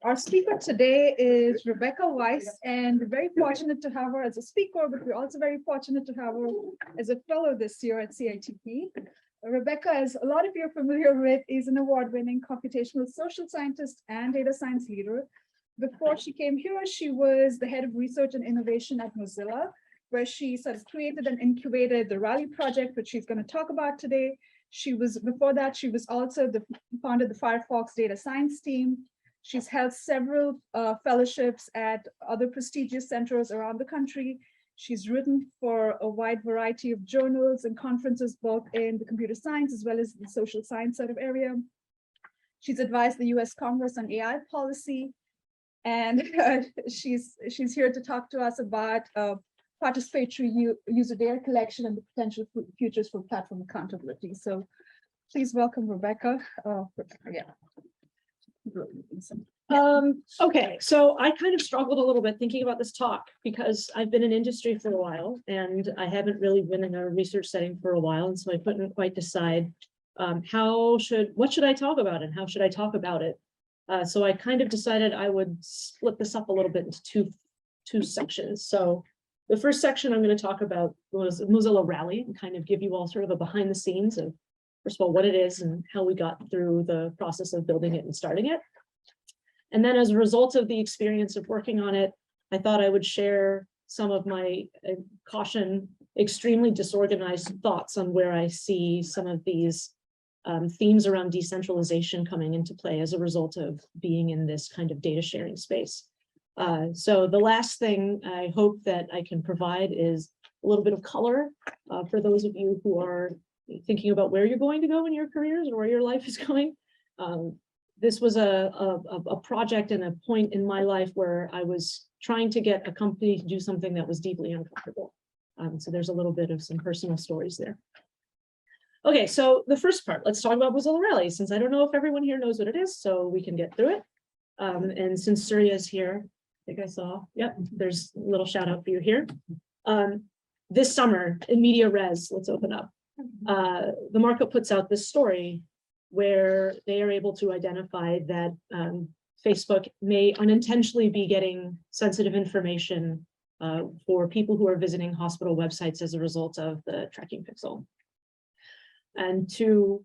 Our speaker today is Rebecca Weiss, and we're very fortunate to have her as a speaker, but we're also very fortunate to have her as a fellow this year at CITP. Rebecca, as a lot of you are familiar with, is an award-winning computational social scientist and data science leader. Before she came here, she was the head of research and innovation at Mozilla, where she sort of created and incubated the Rally project, which she's going to talk about today. Before that, she was also founded the Firefox Data Science team. She's held several fellowships at other prestigious centers around the country. She's written for a wide variety of journals and conferences, both in the computer science as well as the social science sort of area. She's advised the US Congress on AI policy, and she's here to talk to us about participatory user data collection and the potential futures for platform accountability. So please welcome Rebecca. Okay, so I kind of struggled a little bit thinking about this talk because I've been in industry for a while and I haven't really been in a research setting for a while, and so I couldn't quite decide what should I talk about and how should I talk about it. So I kind of decided I would split this up a little bit into two sections. So the first section I'm going to talk about was Mozilla Rally and kind of give you all sort of a behind the scenes of, first of all, what it is and how we got through the process of building it and starting it. And then as a result of the experience of working on it, I thought I would share some of my extremely disorganized thoughts on where I see some of these themes around decentralization coming into play as a result of being in this kind of data sharing space. So the last thing I hope that I can provide is a little bit of color for those of you who are thinking about where you're going to go in your careers or where your life is going. This was a project and a point in my life where I was trying to get a company to do something that was deeply uncomfortable. So there's a little bit of some personal stories there. Okay, so the first part, let's talk about Mozilla Rally, since I don't know if everyone here knows what it is, so we can get through it. And since Surya is here, I think I saw, yep, there's a little shout out for you here. This summer in Media Res, let's open up. The Markup puts out this story where they are able to identify that Facebook may unintentionally be getting sensitive information for people who are visiting hospital websites as a result of the tracking pixel. And to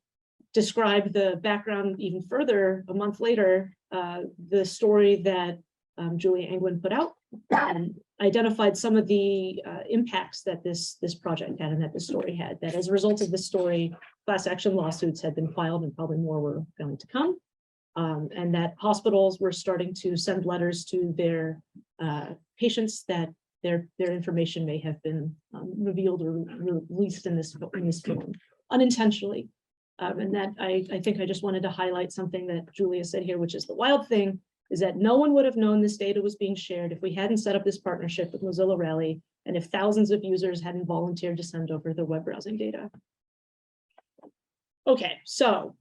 describe the background even further, a month later, the story that Julia Angwin put out identified some of the impacts that this project had and that this story had, that as a result of this story, class action lawsuits had been filed and probably more were going to come, and that hospitals were starting to send letters to their patients that their information may have been revealed or released in this form unintentionally. And that I think I just wanted to highlight something that Julia said here, which is the wild thing is that no one would have known this data was being shared if we hadn't set up this partnership with Mozilla Rally and if thousands of users hadn't volunteered to send over their web browsing data. Okay, so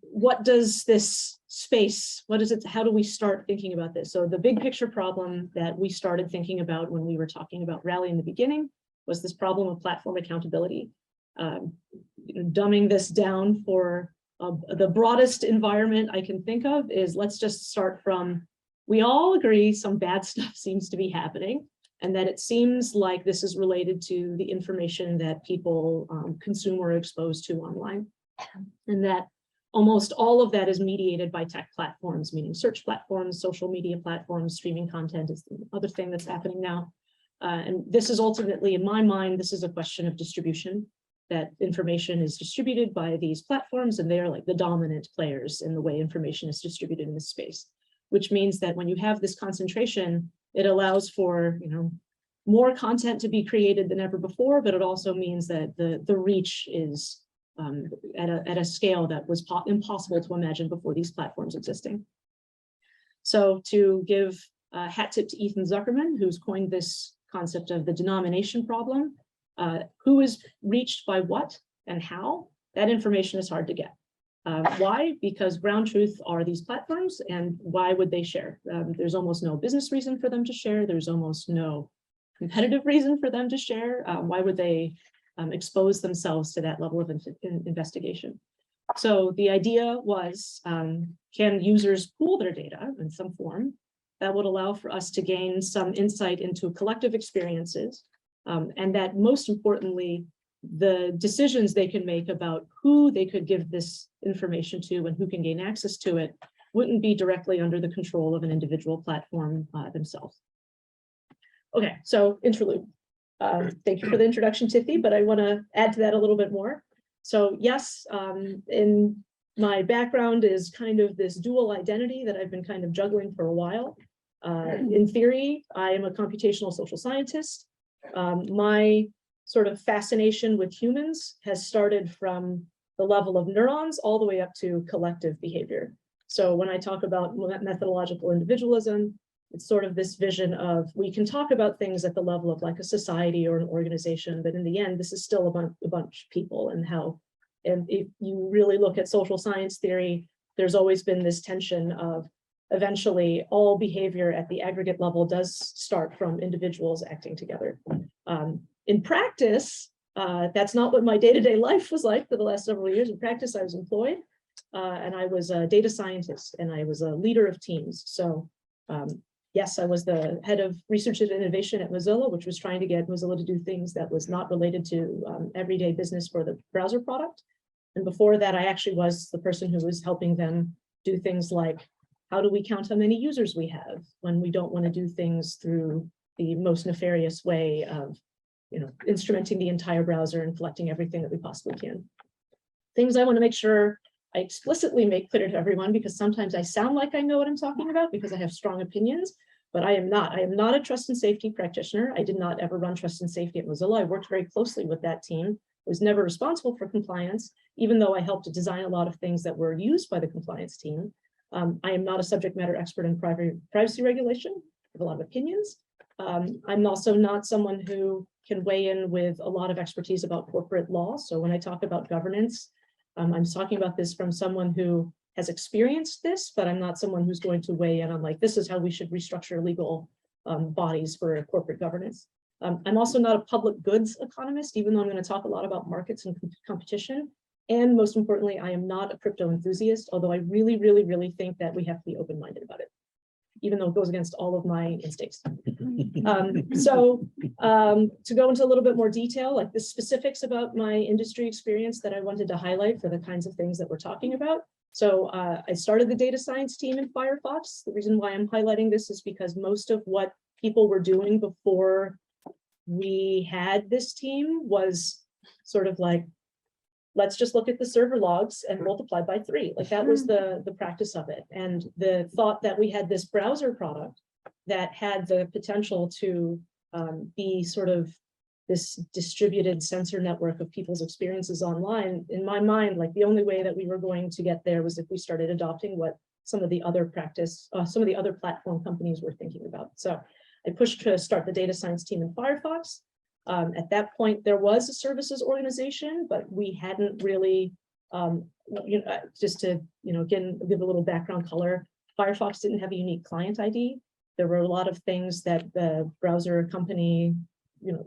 what does this space, what is it, how do we start thinking about this? So the big picture problem that we started thinking about when we were talking about Rally in the beginning was this problem of platform accountability. Dumbing this down for the broadest environment I can think of is, let's just start from, we all agree some bad stuff seems to be happening and that it seems like this is related to the information that people consume or are exposed to online. And that almost all of that is mediated by tech platforms, meaning search platforms, social media platforms, streaming content is the other thing that's happening now. And this is ultimately, in my mind, this is a question of distribution. That information is distributed by these platforms and they are like the dominant players in the way information is distributed in this space, which means that when you have this concentration, it allows for, more content to be created than ever before, but it also means that the reach is at a scale that was impossible to imagine before these platforms existing. So to give a hat tip to Ethan Zuckerman, who's coined this concept of the denomination problem, who is reached by what and how, that information is hard to get. Why? Because ground truth are these platforms, and why would they share? There's almost no business reason for them to share. There's almost no competitive reason for them to share. Why would they expose themselves to that level of investigation? So the idea was can users pool their data in some form that would allow for us to gain some insight into collective experiences, and that most importantly, the decisions they can make about who they could give this information to and who can gain access to it wouldn't be directly under the control of an individual platform themselves. Okay, so interlude. Thank you for the introduction, Tiffy, but I want to add to that a little bit more. So yes, in my background is kind of this dual identity that I've been kind of juggling for a while. In theory, I am a computational social scientist. My sort of fascination with humans has started from the level of neurons all the way up to collective behavior. So when I talk about methodological individualism, it's sort of this vision of we can talk about things at the level of like a society or an organization, but in the end, this is still a bunch of people, and how, and if you really look at social science theory, there's always been this tension of eventually all behavior at the aggregate level does start from individuals acting together. In practice, that's not what my day-to-day life was like for the last several years. In practice, I was employed and I was a data scientist and I was a leader of teams. So yes, I was the head of research and innovation at Mozilla, which was trying to get Mozilla to do things that was not related to everyday business for the browser product. And before that, I actually was the person who was helping them do things like, how do we count how many users we have when we don't want to do things through the most nefarious way of, instrumenting the entire browser and collecting everything that we possibly can. Things I want to make sure I explicitly make clear to everyone, because sometimes I sound like I know what I'm talking about because I have strong opinions, but I am not. I am not a trust and safety practitioner. I did not ever run trust and safety at Mozilla. I worked very closely with that team. I was never responsible for compliance, even though I helped to design a lot of things that were used by the compliance team. I am not a subject matter expert in privacy regulation. I have a lot of opinions. I'm also not someone who can weigh in with a lot of expertise about corporate law. So when I talk about governance, I'm talking about this from someone who has experienced this, but I'm not someone who's going to weigh in on like, this is how we should restructure legal bodies for corporate governance. I'm also not a public goods economist, even though I'm going to talk a lot about markets and competition. And most importantly, I am not a crypto enthusiast, although I really, really, really think that we have to be open-minded about it, even though it goes against all of my instincts. To go into a little bit more detail, like the specifics about my industry experience that I wanted to highlight for the kinds of things that we're talking about. So I started the data science team in Firefox. The reason why I'm highlighting this is because most of what people were doing before we had this team was sort of like, let's just look at the server logs and multiply by 3. Like that was the practice of it. And the thought that we had this browser product that had the potential to be sort of this distributed sensor network of people's experiences online, in my mind, like the only way that we were going to get there was if we started adopting what some of the other platform companies were thinking about. So I pushed to start the data science team in Firefox. At that point, there was a services organization, but we hadn't really, just to, again, give a little background color, Firefox didn't have a unique client ID. There were a lot of things that the browser company,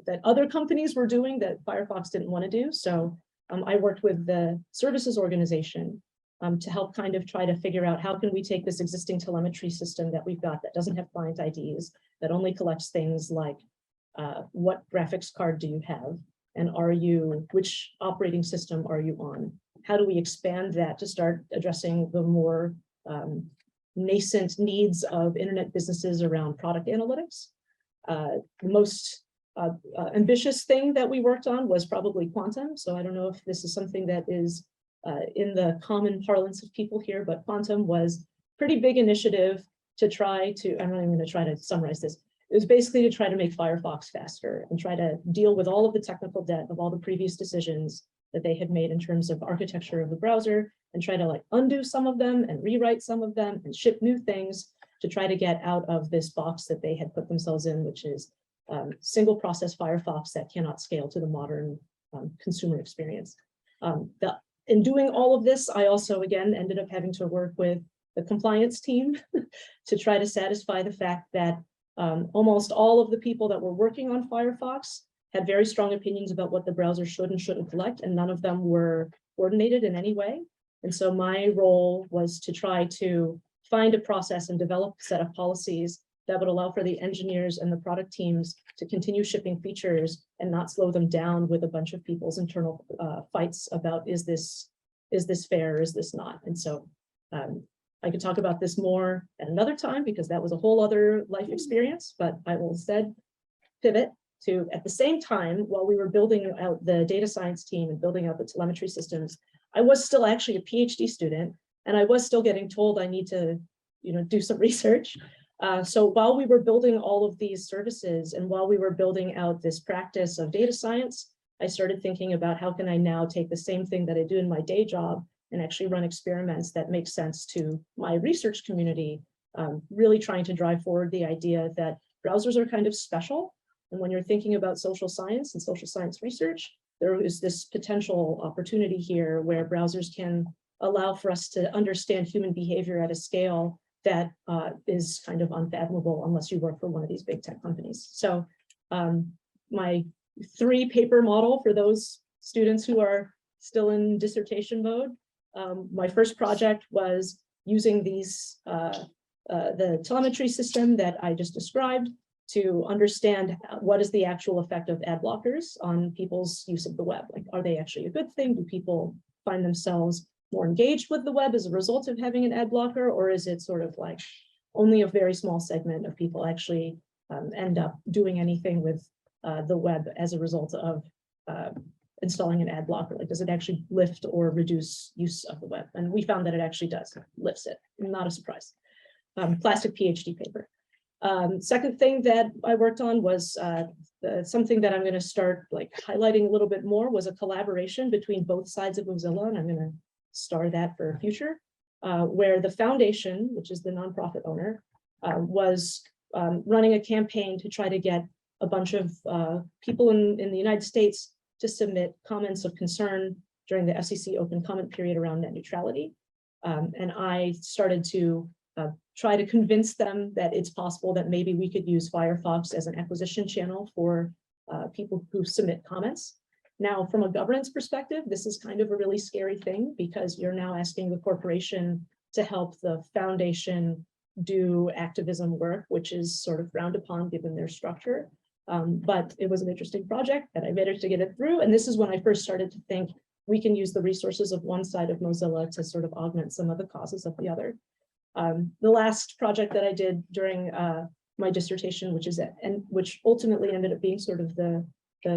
that other companies were doing that Firefox didn't want to do. So I worked with the services organization to help kind of try to figure out how can we take this existing telemetry system that we've got that doesn't have client IDs, that only collects things like what graphics card do you have? And which operating system are you on? How do we expand that to start addressing the more nascent needs of internet businesses around product analytics? The most ambitious thing that we worked on was probably quantum. So I don't know if this is something that is in the common parlance of people here, but quantum was a pretty big initiative to try to, I'm not even going to try to summarize this. It was basically to try to make Firefox faster and try to deal with all of the technical debt of all the previous decisions that they had made in terms of architecture of the browser, and try to like undo some of them and rewrite some of them and ship new things to try to get out of this box that they had put themselves in, which is single process Firefox that cannot scale to the modern consumer experience. In doing all of this, I also, again, ended up having to work with the compliance team to try to satisfy the fact that almost all of the people that were working on Firefox had very strong opinions about what the browser should and shouldn't collect, and none of them were coordinated in any way. And so my role was to try to find a process and develop a set of policies that would allow for the engineers and the product teams to continue shipping features and not slow them down with a bunch of people's internal fights about, is this fair, is this not? And so I could talk about this more at another time because that was a whole other life experience, but I will instead pivot to, at the same time, while we were building out the data science team and building out the telemetry systems, I was still actually a PhD student, and I was still getting told I need to, do some research. So while we were building all of these services and while we were building out this practice of data science, I started thinking about how can I now take the same thing that I do in my day job and actually run experiments that make sense to my research community, really trying to drive forward the idea that browsers are kind of special. And when you're thinking about social science and social science research, there is this potential opportunity here where browsers can allow for us to understand human behavior at a scale that is kind of unfathomable unless you work for one of these big tech companies. So my 3-paper model for those students who are still in dissertation mode, my first project was using these the telemetry system that I just described to understand what is the actual effect of ad blockers on people's use of the web. Like, are they actually a good thing? Do people find themselves more engaged with the web as a result of having an ad blocker, or is it sort of like only a very small segment of people actually end up doing anything with the web as a result of installing an ad blocker? Like, does it actually lift or reduce use of the web? And we found that it actually does, lifts it, not a surprise. Classic PhD paper. Second thing that I worked on was something that I'm going to start like highlighting a little bit more, was a collaboration between both sides of Mozilla, and I'm going to star that for future, where the foundation, which is the nonprofit owner, was running a campaign to try to get a bunch of people in the United States to submit comments of concern during the FCC open comment period around net neutrality. And I started to try to convince them that it's possible that maybe we could use Firefox as an acquisition channel for people who submit comments. Now, from a governance perspective, this is kind of a really scary thing because you're now asking the corporation to help the foundation do activism work, which is sort of frowned upon given their structure. But it was an interesting project that I managed to get it through. And this is when I first started to think we can use the resources of one side of Mozilla to sort of augment some of the causes of the other. The last project that I did during my dissertation, which ultimately ended up being sort of the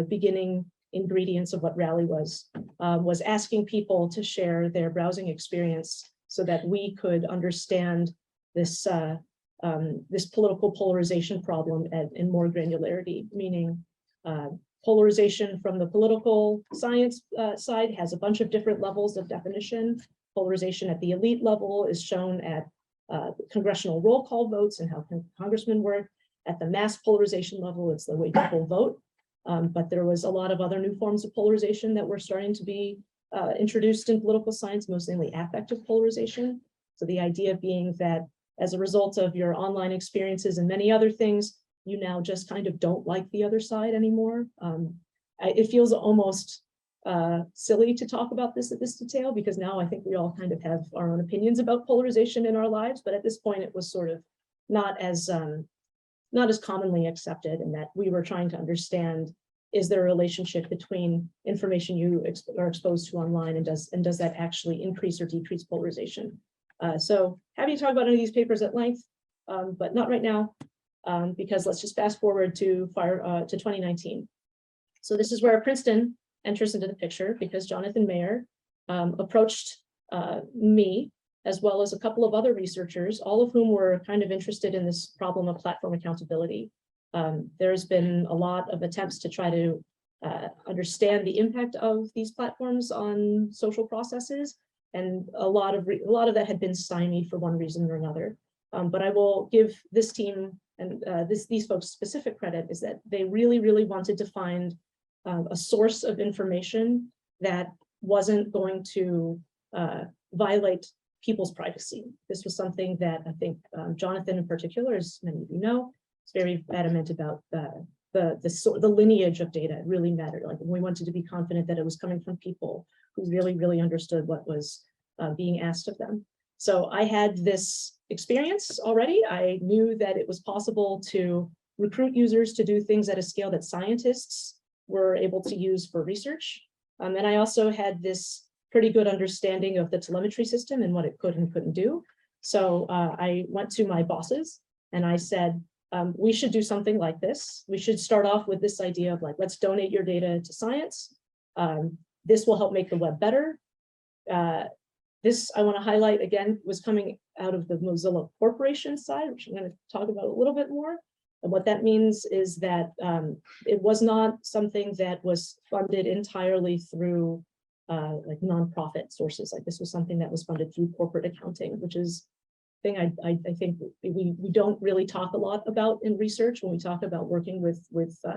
beginning ingredients of what Rally was asking people to share their browsing experience so that we could understand this this political polarization problem in more granularity, meaning polarization from the political science side has a bunch of different levels of definition. Polarization at the elite level is shown at congressional roll call votes and how congressmen work. At the mass polarization level, it's the way people vote. But there was a lot of other new forms of polarization that were starting to be introduced in political science, mostly affective polarization. So the idea being that as a result of your online experiences and many other things, you now just kind of don't like the other side anymore. It feels almost silly to talk about this at this detail because now I think we all kind of have our own opinions about polarization in our lives, but at this point it was sort of not as commonly accepted, in that we were trying to understand, is there a relationship between information you are exposed to online and does that actually increase or decrease polarization? So happy to talk about any of these papers at length, but not right now, because let's just fast forward to 2019. So this is where Princeton enters into the picture because Jonathan Mayer approached me, as well as a couple of other researchers, all of whom were kind of interested in this problem of platform accountability. There's been a lot of attempts to try to understand the impact of these platforms on social processes, and a lot of that had been stymied for one reason or another. But I will give this team and these folks specific credit, is that they really, really wanted to find a source of information that wasn't going to violate people's privacy. This was something that I think Jonathan in particular, as many of you know, is very adamant about the lineage of data. It really mattered. Like, we wanted to be confident that it was coming from people who really, really understood what was being asked of them. So I had this experience already. I knew that it was possible to recruit users to do things at a scale that scientists were able to use for research. And I also had this pretty good understanding of the telemetry system and what it could and couldn't do. So I went to my bosses and I said, we should do something like this. We should start off with this idea of like, let's donate your data to science. This will help make the web better. This, I want to highlight again, was coming out of the Mozilla Corporation side, which I'm going to talk about a little bit more. And what that means is that it was not something that was funded entirely through like nonprofit sources. Like this was something that was funded through corporate accounting, which is a thing I think we don't really talk a lot about in research when we talk about working with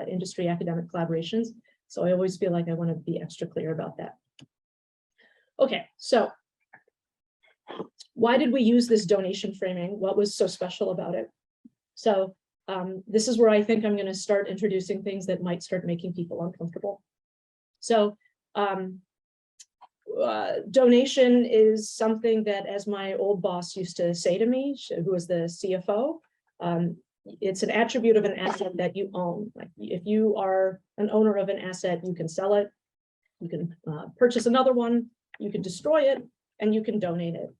industry academic collaborations. So I always feel like I want to be extra clear about that. Okay, so why did we use this donation framing? What was so special about it? So this is where I think I'm going to start introducing things that might start making people uncomfortable. So donation is something that, as my old boss used to say to me, who was the CFO, it's an attribute of an asset that you own. Like if you are an owner of an asset, you can sell it, you can purchase another one, you can destroy it, and you can donate it.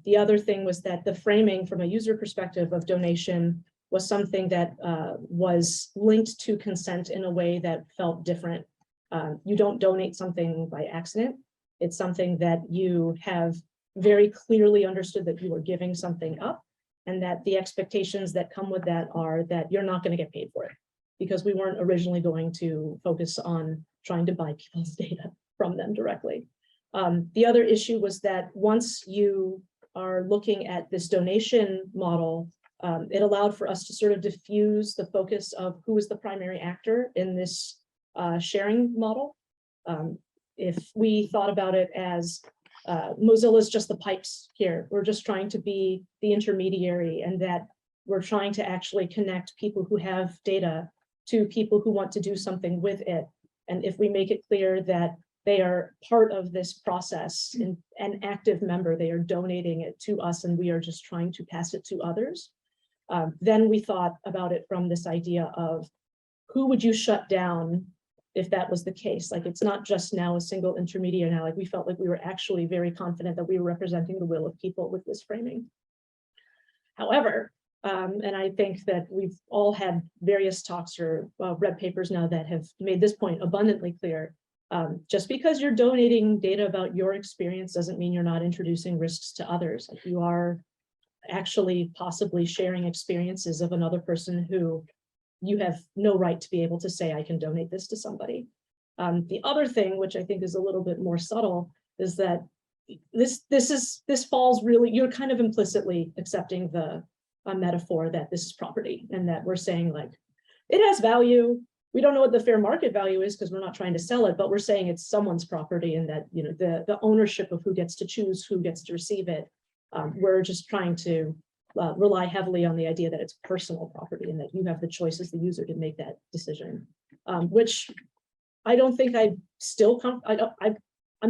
The other thing was that the framing from a user perspective of donation was something that was linked to consent in a way that felt different. You don't donate something by accident. It's something that you have very clearly understood that you are giving something up, and that the expectations that come with that are that you're not going to get paid for it, because we weren't originally going to focus on trying to buy people's data from them directly. The other issue was that once you are looking at this donation model, it allowed for us to sort of diffuse the focus of who is the primary actor in this sharing model. If we thought about it as Mozilla is just the pipes here, we're just trying to be the intermediary, and that we're trying to actually connect people who have data to people who want to do something with it. And if we make it clear that they are part of this process, and an active member, they are donating it to us, and we are just trying to pass it to others. Then we thought about it from this idea of who would you shut down if that was the case. Like it's not just now a single intermediary now, like we felt like we were actually very confident that we were representing the will of people with this framing. However, and I think that we've all had various talks or read papers now that have made this point abundantly clear. Just because you're donating data about your experience doesn't mean you're not introducing risks to others. Like you are actually possibly sharing experiences of another person who you have no right to be able to say, I can donate this to somebody. The other thing, which I think is a little bit more subtle, is that this falls really, you're kind of implicitly accepting the metaphor that this is property, and that we're saying like, it has value. We don't know what the fair market value is because we're not trying to sell it, but we're saying it's someone's property, and that, you know, the ownership of who gets to choose who gets to receive it. We're just trying to rely heavily on the idea that it's personal property and that you have the choice as the user to make that decision, which I don't think I'm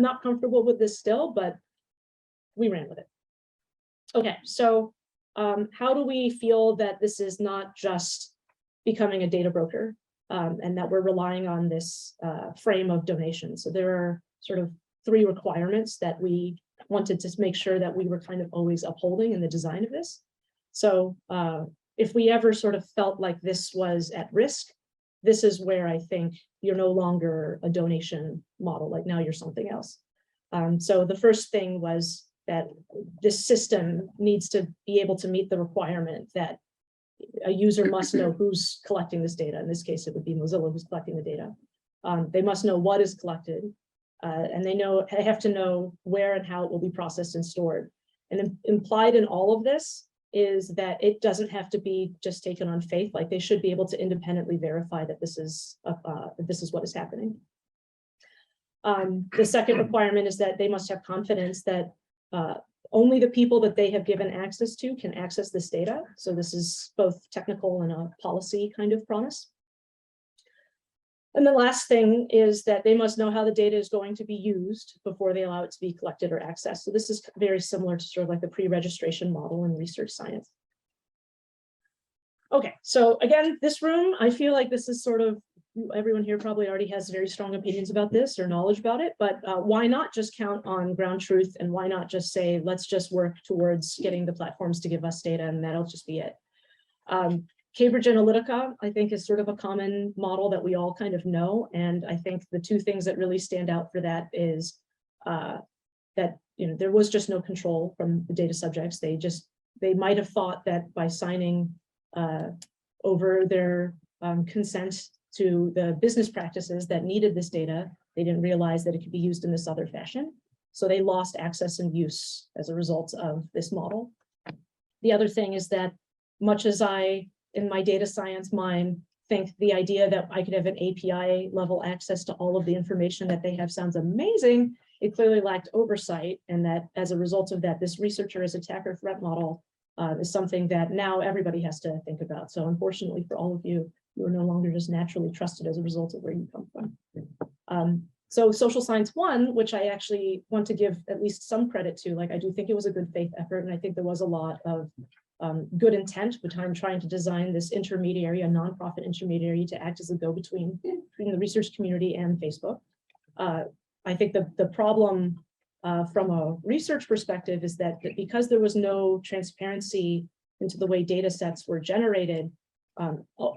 not comfortable with this still, but we ran with it. Okay, so how do we feel that this is not just becoming a data broker, and that we're relying on this frame of donation? So there are sort of 3 requirements that we wanted to make sure that we were kind of always upholding in the design of this. So if we ever sort of felt like this was at risk, this is where I think you're no longer a donation model, like now you're something else. So the first thing was that this system needs to be able to meet the requirement that a user must know who's collecting this data. In this case, it would be Mozilla who's collecting the data. They must know what is collected, and they have to know where and how it will be processed and stored. And implied in all of this is that it doesn't have to be just taken on faith. Like they should be able to independently verify that this is what is happening. The second requirement is that they must have confidence that only the people that they have given access to can access this data. So this is both technical and a policy kind of promise. And the last thing is that they must know how the data is going to be used before they allow it to be collected or accessed. So this is very similar to sort of like the pre-registration model in research science. Okay, so again, this room, I feel like this is sort of, everyone here probably already has very strong opinions about this or knowledge about it, but why not just count on ground truth, and why not just say, let's just work towards getting the platforms to give us data and that'll just be it. Cambridge Analytica, I think, is sort of a common model that we all kind of know. And I think the two things that really stand out for that is that there was just no control from the data subjects. They might have thought that by signing over their consent to the business practices that needed this data, they didn't realize that it could be used in this other fashion. So they lost access and use as a result of this model. The other thing is that much as I, in my data science mind, think the idea that I could have an API level access to all of the information that they have sounds amazing, it clearly lacked oversight, and that as a result of that, this researcher as attacker threat model is something that now everybody has to think about. So unfortunately for all of you, you are no longer just naturally trusted as a result of where you come from. So Social Science 1, which I actually want to give at least some credit to, like I do think it was a good faith effort, and I think there was a lot of good intent behind trying to design this intermediary, a nonprofit intermediary, to act as a go-between between the research community and Facebook. I think the problem from a research perspective is that because there was no transparency into the way data sets were generated,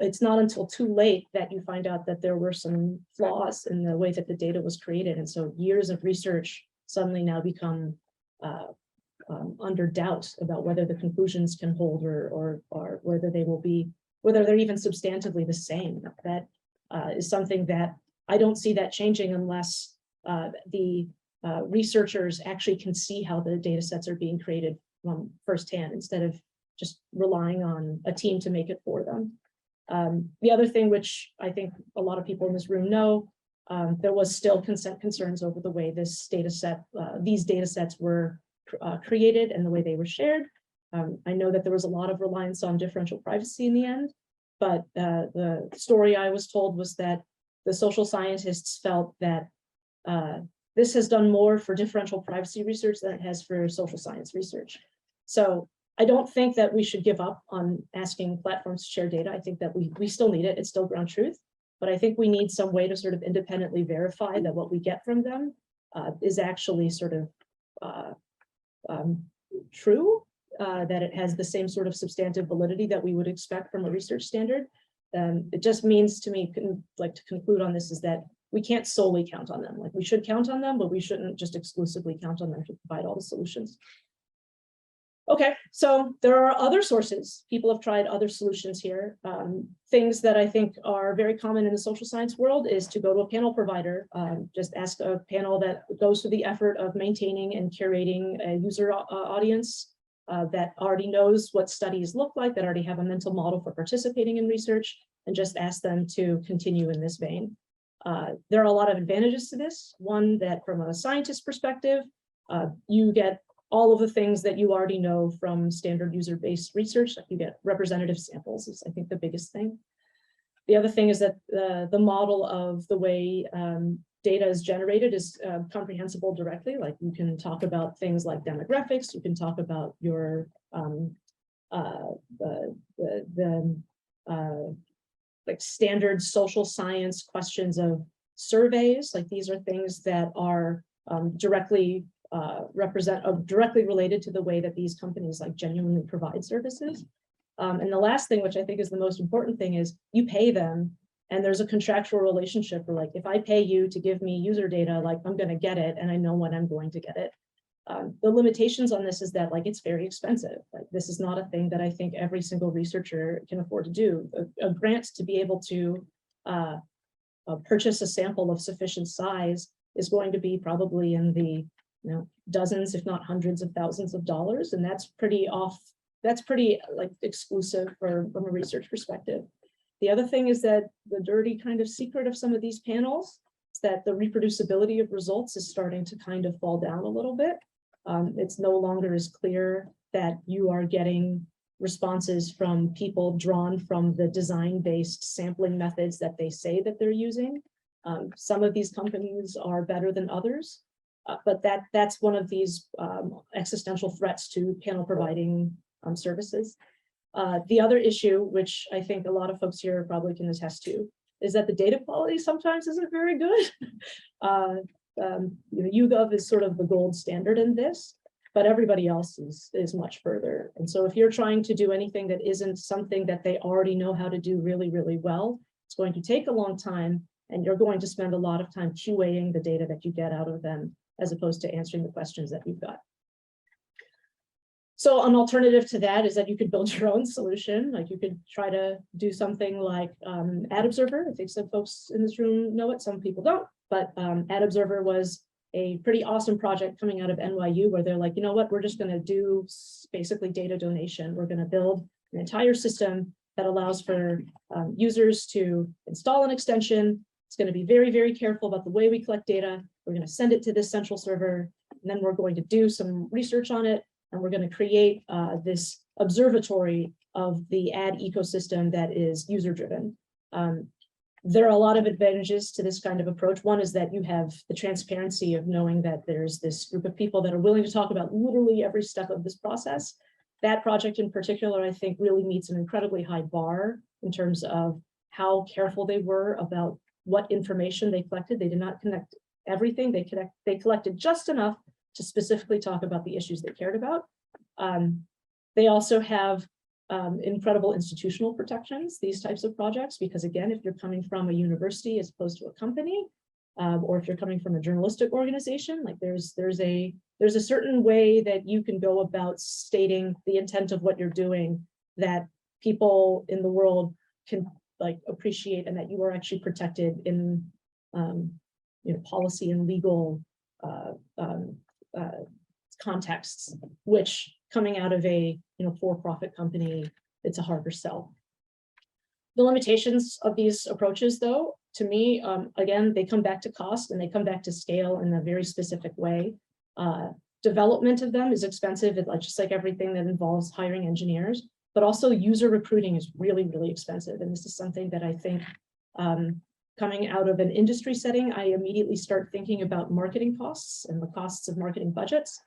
it's not until too late that you find out that there were some flaws in the way that the data was created. And so years of research suddenly now become under doubt about whether the conclusions can hold or whether they will be, whether they're even substantively the same. That is something that I don't see that changing unless the researchers actually can see how the data sets are being created firsthand, instead of just relying on a team to make it for them. The other thing, which I think a lot of people in this room know, there was still consent concerns over the way this data set, these data sets were created and the way they were shared. I know that there was a lot of reliance on differential privacy in the end, but the story I was told was that the social scientists felt that this has done more for differential privacy research than it has for social science research. So I don't think that we should give up on asking platforms to share data. I think that we still need it. It's still ground truth, but I think we need some way to sort of independently verify that what we get from them is actually sort of true, that it has the same sort of substantive validity that we would expect from a research standard. It just means to me, like to conclude on this, is that we can't solely count on them. Like we should count on them, but we shouldn't just exclusively count on them to provide all the solutions. Okay, so there are other sources. People have tried other solutions here. Things that I think are very common in the social science world is to go to a panel provider, just ask a panel that goes through the effort of maintaining and curating a user audience that already knows what studies look like, that already have a mental model for participating in research, and just ask them to continue in this vein. There are a lot of advantages to this. One, that from a scientist perspective, you get all of the things that you already know from standard user-based research. You get representative samples is, I think, the biggest thing. The other thing is that the model of the way data is generated is comprehensible directly. Like you can talk about things like demographics, you can talk about your like standard social science questions of surveys. Like these are things that are directly related to the way that these companies like genuinely provide services. And the last thing, which I think is the most important thing, is you pay them and there's a contractual relationship where, like, if I pay you to give me user data, like I'm going to get it and I know when I'm going to get it. The limitations on this is that, like, it's very expensive. Like this is not a thing that I think every single researcher can afford to do. A grant to be able to purchase a sample of sufficient size is going to be probably in the dozens, if not hundreds of thousands of dollars. And that's pretty like exclusive from a research perspective. The other thing is that the dirty kind of secret of some of these panels is that the reproducibility of results is starting to kind of fall down a little bit. It's no longer as clear that you are getting responses from people drawn from the design-based sampling methods that they say that they're using. Some of these companies are better than others, but that's one of these existential threats to panel providing services. The other issue, which I think a lot of folks here probably can attest to, is that the data quality sometimes isn't very good. YouGov is sort of the gold standard in this, but everybody else is much further. And so if you're trying to do anything that isn't something that they already know how to do really, really well, it's going to take a long time, and you're going to spend a lot of time QAing the data that you get out of them, as opposed to answering the questions that you've got. So an alternative to that is that you could build your own solution. Like you could try to do something like Ad Observer. I think some folks in this room know it, some people don't, but Ad Observer was a pretty awesome project coming out of NYU where they're like, you know what, we're just gonna do basically data donation. We're gonna build an entire system that allows for users to install an extension. It's gonna be very, very careful about the way we collect data. We're gonna send it to this central server, and then we're going to do some research on it, and we're going to create this observatory of the ad ecosystem that is user-driven. There are a lot of advantages to this kind of approach. One is that you have the transparency of knowing that there's this group of people that are willing to talk about literally every step of this process. That project in particular, I think, really meets an incredibly high bar in terms of how careful they were about what information they collected. They did not connect everything. They collected just enough to specifically talk about the issues they cared about. They also have incredible institutional protections, these types of projects, because again, if you're coming from a university as opposed to a company, or if you're coming from a journalistic organization, like there's a certain way that you can go about stating the intent of what you're doing that people in the world can like appreciate, and that you are actually protected in policy and legal contexts, which coming out of a for-profit company, it's a harder sell. The limitations of these approaches, though, to me, again, they come back to cost and they come back to scale in a very specific way. Development of them is expensive, just like everything that involves hiring engineers, but also user recruiting is really, really expensive. And this is something that I think coming out of an industry setting, I immediately start thinking about marketing costs and the costs of marketing budgets.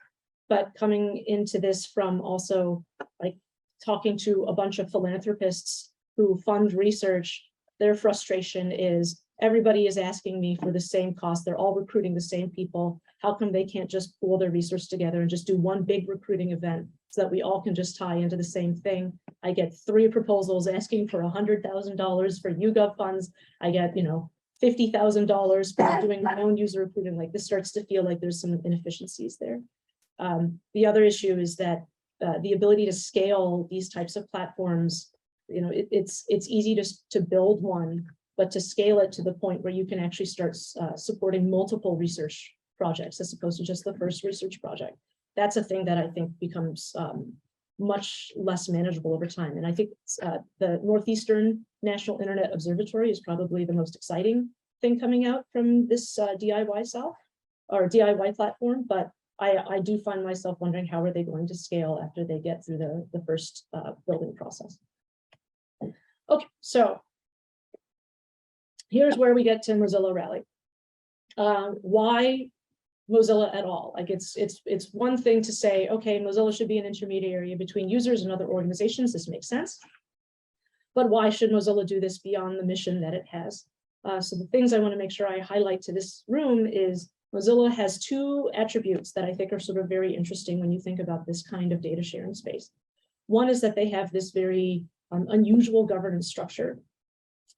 But coming into this from also like talking to a bunch of philanthropists who fund research, their frustration is everybody is asking me for the same cost. They're all recruiting the same people. How come they can't just pool their research together and just do one big recruiting event so that we all can just tie into the same thing? I get 3 proposals asking for $100,000 for YouGov funds. I get, $50,000 for doing my own user recruiting. Like this starts to feel like there's some inefficiencies there. The other issue is that the ability to scale these types of platforms, it's easy to build one, but to scale it to the point where you can actually start supporting multiple research projects as opposed to just the first research project. That's a thing that I think becomes much less manageable over time. And I think the Northeastern National Internet Observatory is probably the most exciting thing coming out from this DIY platform, but I do find myself wondering how are they going to scale after they get through the first building process. Okay, so here's where we get to Mozilla Rally. Why Mozilla at all? Like it's one thing to say, okay, Mozilla should be an intermediary between users and other organizations. This makes sense. But why should Mozilla do this beyond the mission that it has? So the things I want to make sure I highlight to this room is Mozilla has 2 attributes that I think are sort of very interesting when you think about this kind of data sharing space. One is that they have this very unusual governance structure.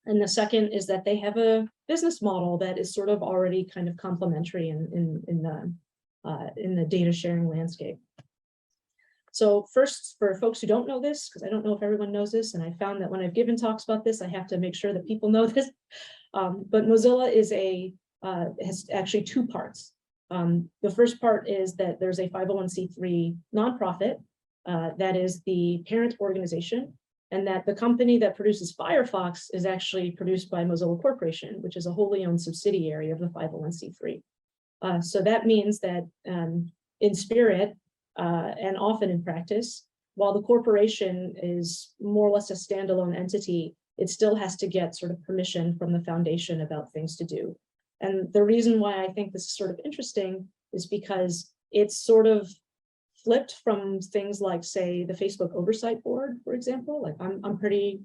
And the second is that they have a business model that is sort of already kind of complementary in the data sharing landscape. So first, for folks who don't know this, because I don't know if everyone knows this, and I found that when I've given talks about this, I have to make sure that people know this. But Mozilla is has actually 2 parts. The first part is that there's a 501c3 nonprofit that is the parent organization, and that the company that produces Firefox is actually produced by Mozilla Corporation, which is a wholly owned subsidiary of the 501c3. So that means that in spirit and often in practice, while the corporation is more or less a standalone entity, it still has to get sort of permission from the foundation about things to do. And the reason why I think this is sort of interesting is because it's sort of flipped from things like, say, the Facebook Oversight Board, for example. Like I'm pretty,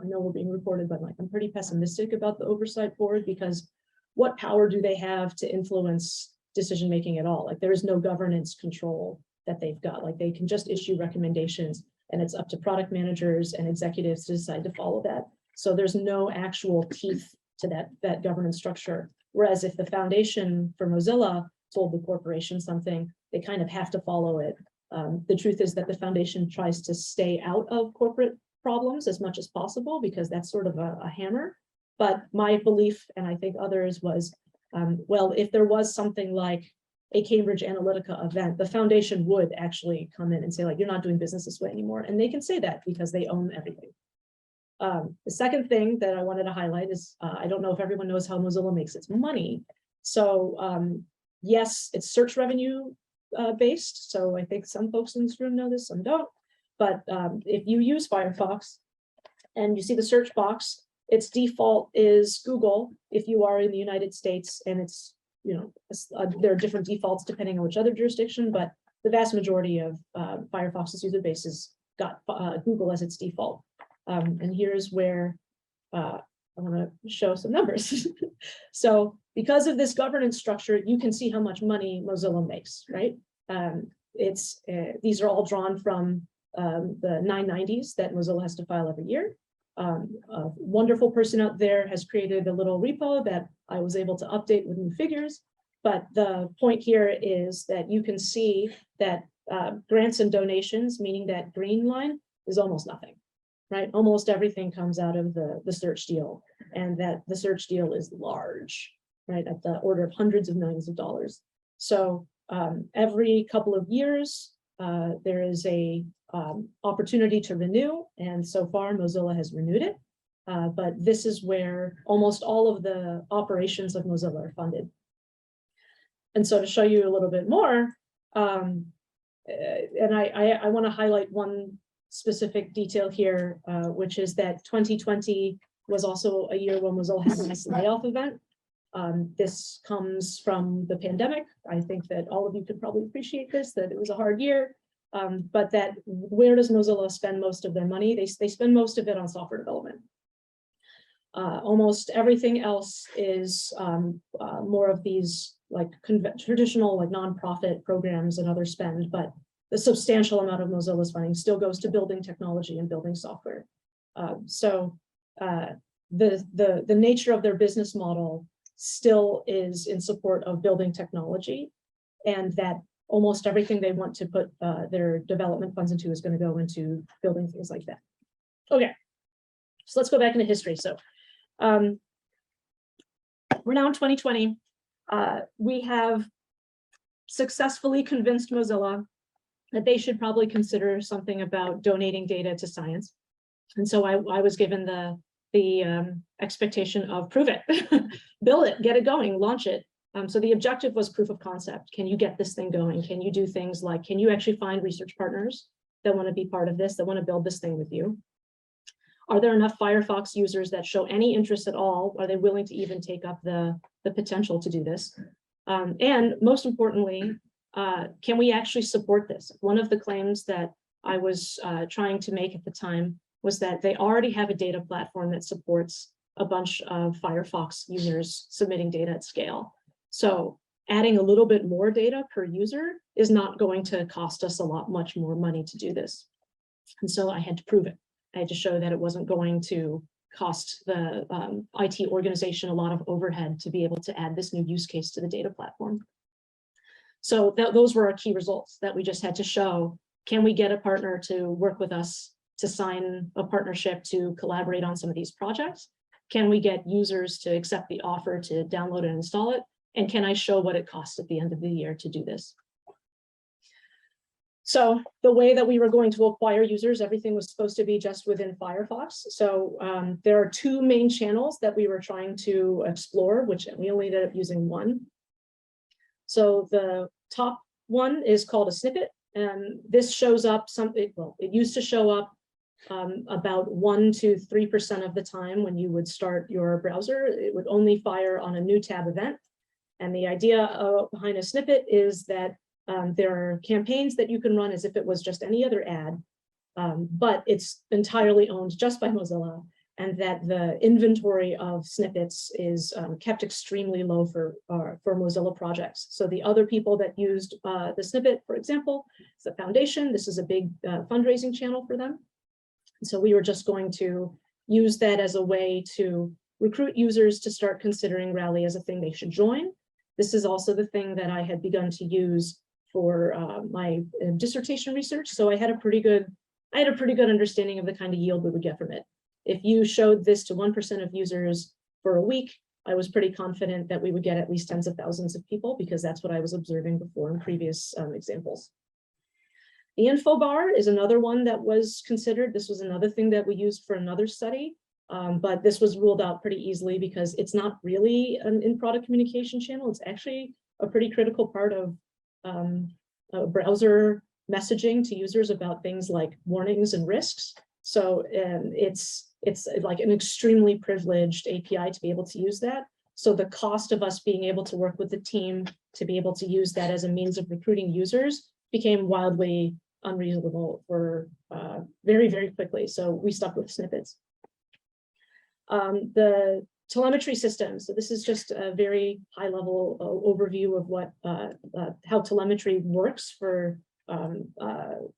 I know we're being recorded, but like I'm pretty pessimistic about the Oversight Board, because what power do they have to influence decision-making at all? Like there is no governance control that they've got. Like they can just issue recommendations, and it's up to product managers and executives to decide to follow that. So there's no actual teeth to that governance structure. Whereas if the foundation for Mozilla told the corporation something, they kind of have to follow it. The truth is that the foundation tries to stay out of corporate problems as much as possible, because that's sort of a hammer. But my belief, and I think others, was, well, if there was something like a Cambridge Analytica event, the foundation would actually come in and say, like, you're not doing business this way anymore. And they can say that because they own everything. The second thing that I wanted to highlight is, I don't know if everyone knows how Mozilla makes its money. So yes, it's search revenue based. So I think some folks in this room know this, some don't. But if you use Firefox and you see the search box, its default is Google if you are in the United States, and it's, there are different defaults depending on which other jurisdiction, but the vast majority of Firefox's user bases got Google as its default. And here's where I want to show some numbers. So because of this governance structure, you can see how much money Mozilla makes, right? These are all drawn from the 990s that Mozilla has to file every year. A wonderful person out there has created a little repo that I was able to update with new figures. But the point here is that you can see that grants and donations, meaning that green line, is almost nothing, right? Almost everything comes out of the search deal, and that the search deal is large, right? At the order of hundreds of millions of dollars. So every couple of years, there is a opportunity to renew, and so far Mozilla has renewed it. But this is where almost all of the operations of Mozilla are funded. And so to show you a little bit more, and I want to highlight one specific detail here, which is that 2020 was also a year when Mozilla had a nice layoff event. This comes from the pandemic. I think that all of you could probably appreciate this, that it was a hard year. But that where does Mozilla spend most of their money? They spend most of it on software development. Almost everything else is more of these like traditional like nonprofit programs and other spend, but the substantial amount of Mozilla's funding still goes to building technology and building software. So the nature of their business model still is in support of building technology, and that almost everything they want to put their development funds into is going to go into building things like that. Okay, so let's go back into history. So we're now in 2020. We have successfully convinced Mozilla that they should probably consider something about donating data to science. And so I was given the expectation of prove it, build it, get it going, launch it. So the objective was proof of concept. Can you get this thing going? Can you do things like, can you actually find research partners that want to be part of this, that want to build this thing with you? Are there enough Firefox users that show any interest at all? Are they willing to even take up the potential to do this? And most importantly, can we actually support this? One of the claims that I was trying to make at the time was that they already have a data platform that supports a bunch of Firefox users submitting data at scale. So adding a little bit more data per user is not going to cost us much more money to do this. And so I had to prove it. I had to show that it wasn't going to cost the IT organization a lot of overhead to be able to add this new use case to the data platform. So those were our key results, that we just had to show, can we get a partner to work with us to sign a partnership to collaborate on some of these projects? Can we get users to accept the offer to download and install it? And can I show what it costs at the end of the year to do this? So the way that we were going to acquire users, everything was supposed to be just within Firefox. So there are two main channels that we were trying to explore, which we only ended up using one. So the top one is called a snippet, this shows up it used to show up about 1 to 3% of the time when you would start your browser. It would only fire on a new tab event. And the idea behind a snippet is that there are campaigns that you can run as if it was just any other ad, but it's entirely owned just by Mozilla, and that the inventory of snippets is kept extremely low for Mozilla projects. So the other people that used the snippet, for example, is the foundation. This is a big fundraising channel for them. So we were just going to use that as a way to recruit users to start considering Rally as a thing they should join. This is also the thing that I had begun to use for my dissertation research. So I had a pretty good understanding of the kind of yield we would get from it. If you showed this to 1% of users for a week, I was pretty confident that we would get at least tens of thousands of people, because that's what I was observing before in previous examples. The info bar is another one that was considered. This was another thing that we used for another study, but this was ruled out pretty easily because it's not really an in-product communication channel. It's actually a pretty critical part of browser messaging to users about things like warnings and risks. So it's like an extremely privileged API to be able to use that. So the cost of us being able to work with the team to be able to use that as a means of recruiting users became wildly unreasonable for very, very quickly. So we stuck with snippets. The telemetry system. So this is just a very high level overview of what how telemetry works for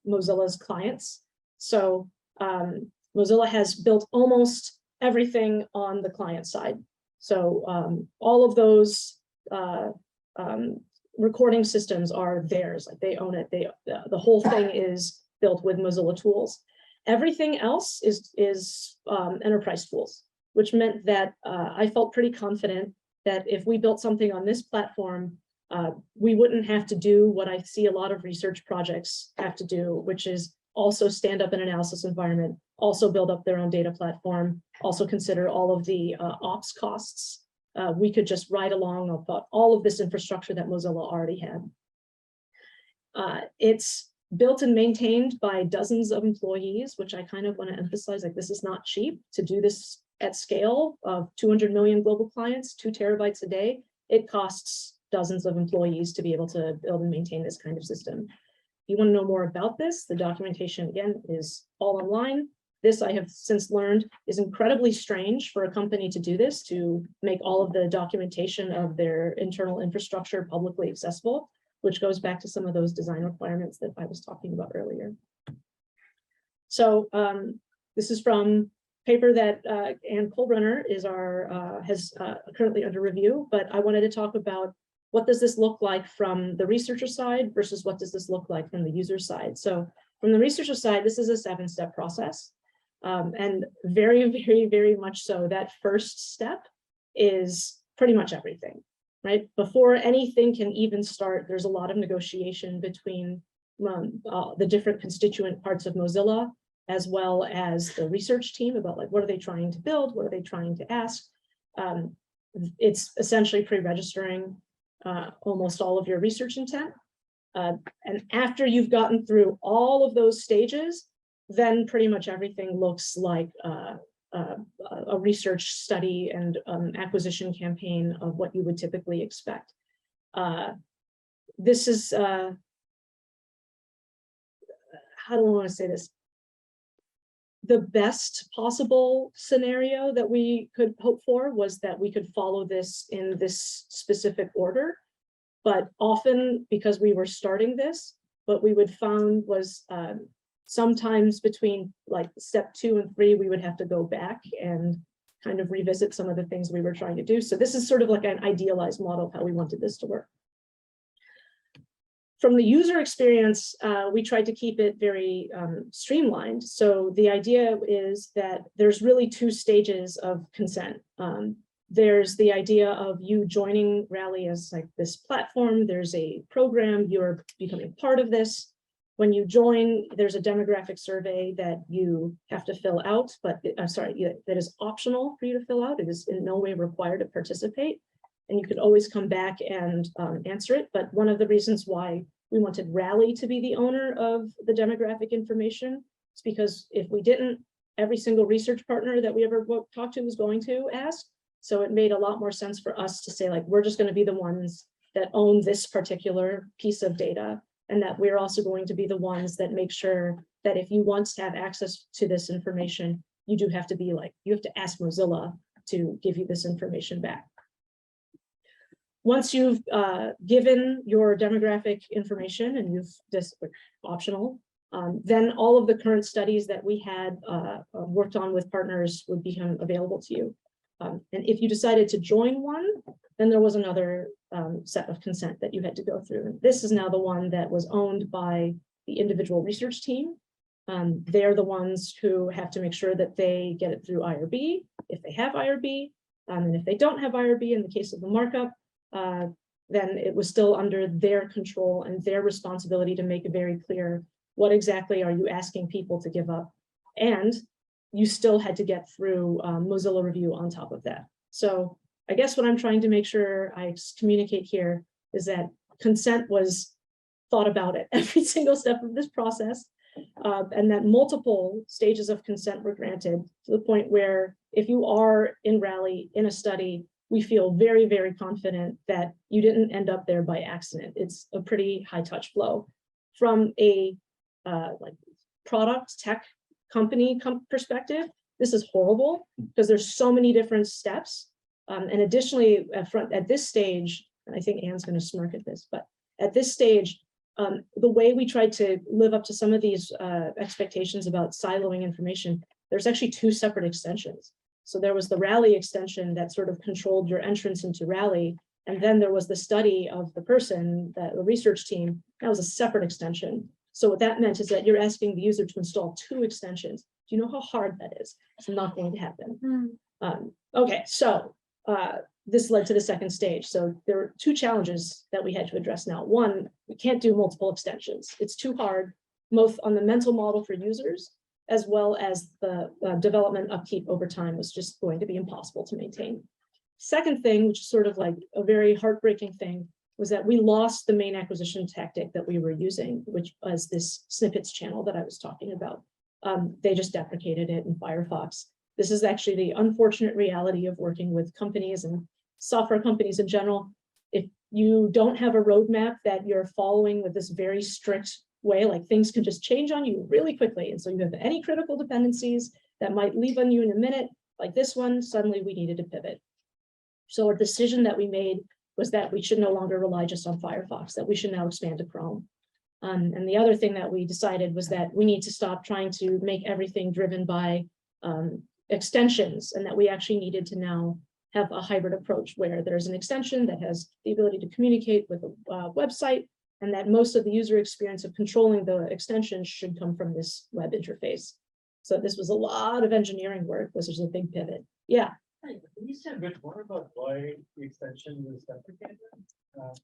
Mozilla's clients. So Mozilla has built almost everything on the client side. So all of those recording systems are theirs, like they own it. The whole thing is built with Mozilla tools. Everything else is enterprise tools, which meant that I felt pretty confident that if we built something on this platform, we wouldn't have to do what I see a lot of research projects have to do, which is also stand up an analysis environment, also build up their own data platform, also consider all of the ops costs. We could just ride along about all of this infrastructure that Mozilla already had. It's built and maintained by dozens of employees, which I kind of want to emphasize, like this is not cheap to do this at scale of 200 million global clients, 2 terabytes a day. It costs dozens of employees to be able to build and maintain this kind of system. If you want to know more about this, the documentation, again, is all online. This, I have since learned, is incredibly strange for a company to do this, to make all of the documentation of their internal infrastructure publicly accessible, which goes back to some of those design requirements that I was talking about earlier. So this is from paper that Anne Kohlbrunner has currently under review, but I wanted to talk about what does this look like from the researcher side versus what does this look like from the user side. So from the researcher side, this is a 7-step process. And very, very, very much so, that first step is pretty much everything, right? Before anything can even start, there's a lot of negotiation between the different constituent parts of Mozilla, as well as the research team about like, what are they trying to build? What are they trying to ask? It's essentially pre-registering almost all of your research intent. And after you've gotten through all of those stages, then pretty much everything looks like a research study and acquisition campaign of what you would typically expect. This is, how do I want to say this? The best possible scenario that we could hope for was that we could follow this in this specific order. But often, because we were starting this, what we would find was sometimes between like step 2 and 3, we would have to go back and kind of revisit some of the things we were trying to do. So this is sort of like an idealized model of how we wanted this to work. From the user experience, we tried to keep it very streamlined. So the idea is that there's really 2 stages of consent. There's the idea of you joining Rally as like this platform. There's a program, you're becoming part of this. When you join, there's a demographic survey that you have to fill out, but that is optional for you to fill out. It is in no way required to participate. And you can always come back and answer it. But one of the reasons why We wanted Rally to be the owner of the demographic information. It's because if we didn't, every single research partner that we ever talked to was going to ask. So it made a lot more sense for us to say, like, we're just going to be the ones that own this particular piece of data, and that we're also going to be the ones that make sure that if you want to have access to this information, you do have to be like, you have to ask Mozilla to give you this information back. Once you've given your demographic information and you've just optional, then all of the current studies that we had worked on with partners would become available to you. And if you decided to join one, then there was another set of consent that you had to go through. And this is now the one that was owned by the individual research team. They're the ones who have to make sure that they get it through IRB, if they have IRB. And if they don't have IRB, in the case of the markup, then it was still under their control and their responsibility to make it very clear what exactly are you asking people to give up. And you still had to get through Mozilla review on top of that. So I guess what I'm trying to make sure I communicate here is that consent was thought about at every single step of this process, and that multiple stages of consent were granted to the point where if you are in Rally in a study, we feel very, very confident that you didn't end up there by accident. It's a pretty high touch flow. From a like product tech company perspective, this is horrible because there's so many different steps. And additionally, at this stage, and I think Anne's going to smirk at this, but at this stage, the way we tried to live up to some of these expectations about siloing information, there's actually two separate extensions. So there was the Rally extension that sort of controlled your entrance into Rally. And then there was the study of the person, the research team, that was a separate extension. So what that meant is that you're asking the user to install two extensions. Do you know how hard that is? It's not going to happen. Okay, so this led to the second stage. So there were two challenges that we had to address now. One, we can't do multiple extensions. It's too hard, both on the mental model for users, as well as the development upkeep over time was just going to be impossible to maintain. Second thing, which is sort of like a very heartbreaking thing, was that we lost the main acquisition tactic that we were using, which was this snippets channel that I was talking about. They just deprecated it in Firefox. This is actually the unfortunate reality of working with companies and software companies in general. If you don't have a roadmap that you're following with this very strict way, like things can just change on you really quickly. And so you have any critical dependencies that might leave on you in a minute, like this one, suddenly we needed to pivot. So a decision that we made was that we should no longer rely just on Firefox, that we should now expand to Chrome. And the other thing that we decided was that we need to stop trying to make everything driven by extensions, and that we actually needed to now have a hybrid approach where there's an extension that has the ability to communicate with a website, and that most of the user experience of controlling the extension should come from this web interface. So this was a lot of engineering work. This was a big pivot. Yeah. Can you say a bit more about why the extension was deprecated?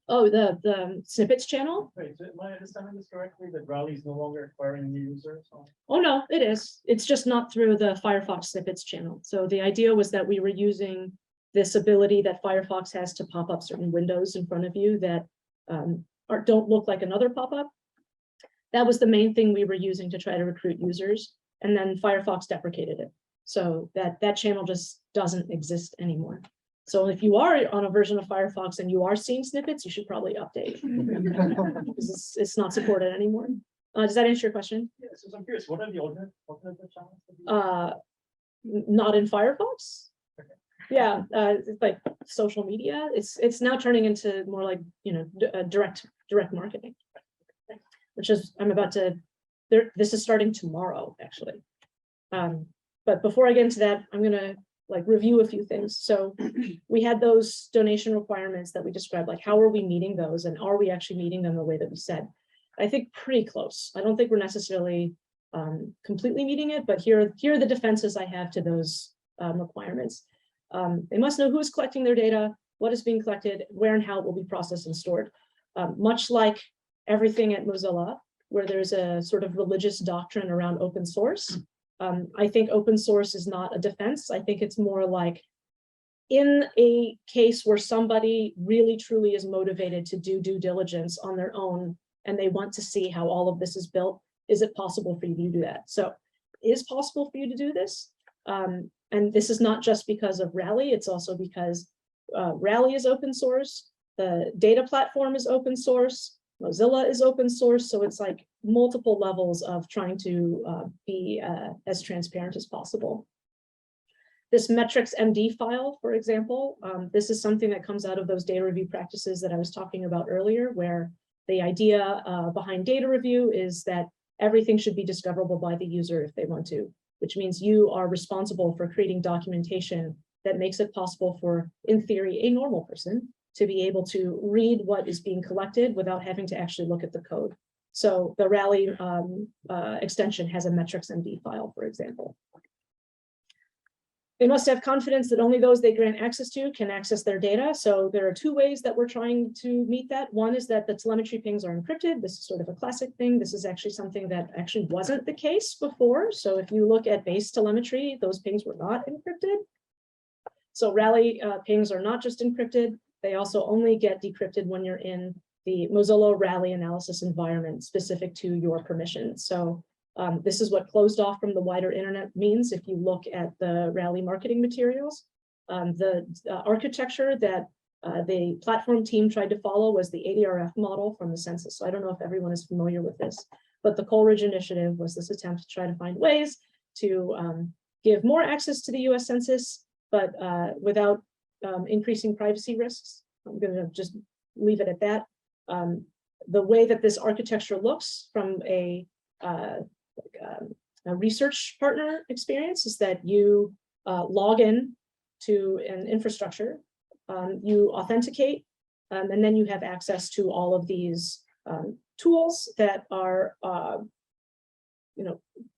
Oh, the snippets channel? Wait, so am I understanding this correctly, that Rally is no longer acquiring new users? Oh, no, it is. It's just not through the Firefox snippets channel. So the idea was that we were using this ability that Firefox has to pop up certain windows in front of you that don't look like another pop-up. That was the main thing we were using to try to recruit users. And then Firefox deprecated it. So that channel just doesn't exist anymore. So if you are on a version of Firefox and you are seeing snippets, you should probably update because it's not supported anymore. Does that answer your question? Yeah, so I'm curious, what are the alternative channels? Not in Firefox. Okay. Yeah, it's like social media. It's now turning into more like, you know, direct marketing, which is I'm about to. This is starting tomorrow, actually. But before I get into that, I'm gonna like review a few things. So we had those donation requirements that we described, like how are we meeting those, and are we actually meeting them the way that we said? I think pretty close. I don't think we're necessarily completely meeting it, but here are the defenses I have to those requirements. They must know who is collecting their data, what is being collected, where and how it will be processed and stored. Much like everything at Mozilla, where there's a sort of religious doctrine around open source. I think open source is not a defense. I think it's more like in a case where somebody really truly is motivated to do due diligence on their own and they want to see how all of this is built. Is it possible for you to do that? So it is possible for you to do this. And this is not just because of Rally, it's also because Rally is open source, the data platform is open source, Mozilla is open source, so it's like multiple levels of trying to be as transparent as possible. This metrics MD file, for example, this is something that comes out of those data review practices that I was talking about earlier, where the idea behind data review is that everything should be discoverable by the user if they want to, which means you are responsible for creating documentation that makes it possible for, in theory, a normal person to be able to read what is being collected without having to actually look at the code. So the Rally extension has a metrics MD file, for example. They must have confidence that only those they grant access to can access their data. So there are two ways that we're trying to meet that. One is that the telemetry pings are encrypted. This is sort of a classic thing. This is actually something that actually wasn't the case before. So if you look at base telemetry, those pings were not encrypted. So Rally pings are not just encrypted. They also only get decrypted when you're in the Mozilla Rally analysis environment specific to your permissions. So this is what closed off from the wider internet means. If you look at the Rally marketing materials, the architecture that the platform team tried to follow was the ADRF model from the census. So I don't know if everyone is familiar with this, but the Coleridge Initiative was this attempt to try to find ways to give more access to the US Census, but without increasing privacy risks. I'm going to just leave it at that. The way that this architecture looks from a research partner experience is that you log in to an infrastructure, you authenticate, and then you have access to all of these tools that are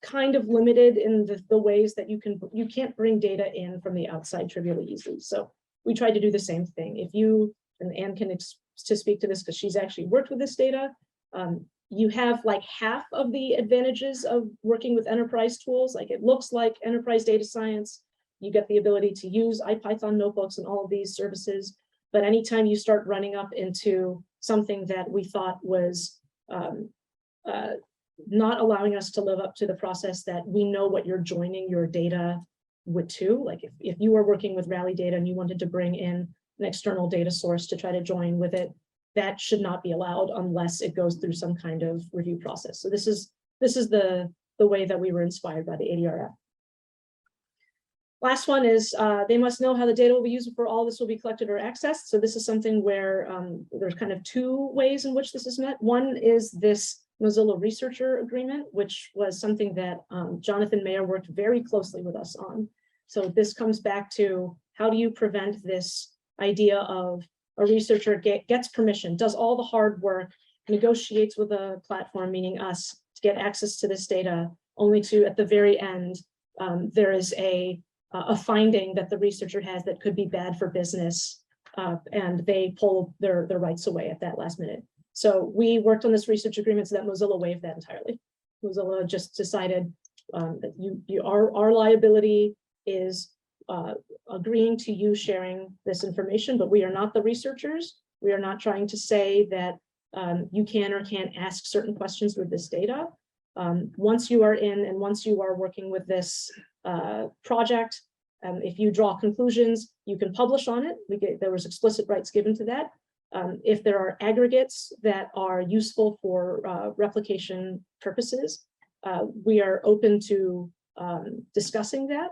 kind of limited in the ways that you can't bring data in from the outside trivially easily. So we tried to do the same thing. If you, and Anne can to speak to this because she's actually worked with this data, you have like half of the advantages of working with enterprise tools. Like it looks like enterprise data science. You get the ability to use IPython notebooks and all of these services. But anytime you start running up into something that we thought was not allowing us to live up to the process that we know what you're joining your data with to, like if you were working with Rally data and you wanted to bring in an external data source to try to join with it, that should not be allowed unless it goes through some kind of review process. So this is the way that we were inspired by the ADRF. Last one is they must know how the data will be used before all this will be collected or accessed. So this is something where there's kind of two ways in which this is met. One is this Mozilla researcher agreement, which was something that Jonathan Mayer worked very closely with us on. So this comes back to how do you prevent this idea of a researcher gets permission, does all the hard work, negotiates with a platform, meaning us, to get access to this data, only to, at the very end, there is a finding that the researcher has that could be bad for business, and they pull their rights away at that last minute. So we worked on this research agreement so that Mozilla waived that entirely. Mozilla just decided that our liability is agreeing to you sharing this information, but we are not the researchers. We are not trying to say that you can or can't ask certain questions with this data. Once you are in and once you are working with this project, if you draw conclusions, you can publish on it. There was explicit rights given to that. If there are aggregates that are useful for replication purposes, we are open to discussing that.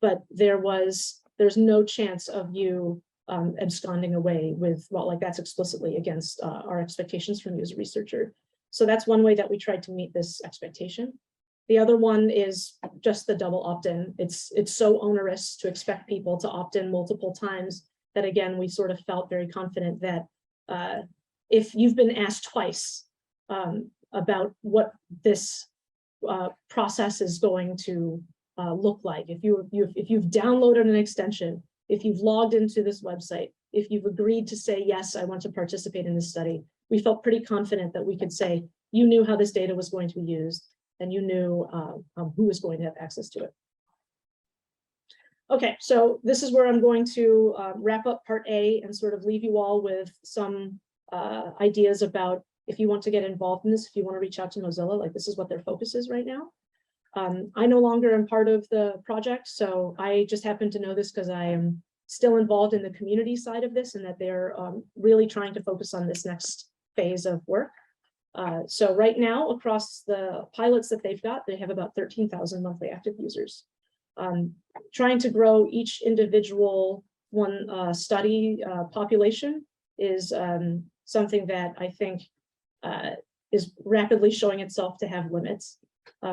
But there's no chance of you absconding away with, well, like that's explicitly against our expectations from you as a researcher. So that's one way that we tried to meet this expectation. The other one is just the double opt-in. It's so onerous to expect people to opt in multiple times that, again, we sort of felt very confident that if you've been asked twice about what this process is going to look like, if you've downloaded an extension, if you've logged into this website, if you've agreed to say, yes, I want to participate in this study, we felt pretty confident that we could say, you knew how this data was going to be used, and you knew who was going to have access to it. Okay, so this is where I'm going to wrap up part A and sort of leave you all with some ideas about if you want to get involved in this, if you want to reach out to Mozilla, like this is what their focus is right now. I no longer am part of the project, so I just happen to know this because I am still involved in the community side of this, and that they're really trying to focus on this next phase of work. So right now, across the pilots that they've got, they have about 13,000 monthly active users. Trying to grow each individual study population is something that I think is rapidly showing itself to have limits.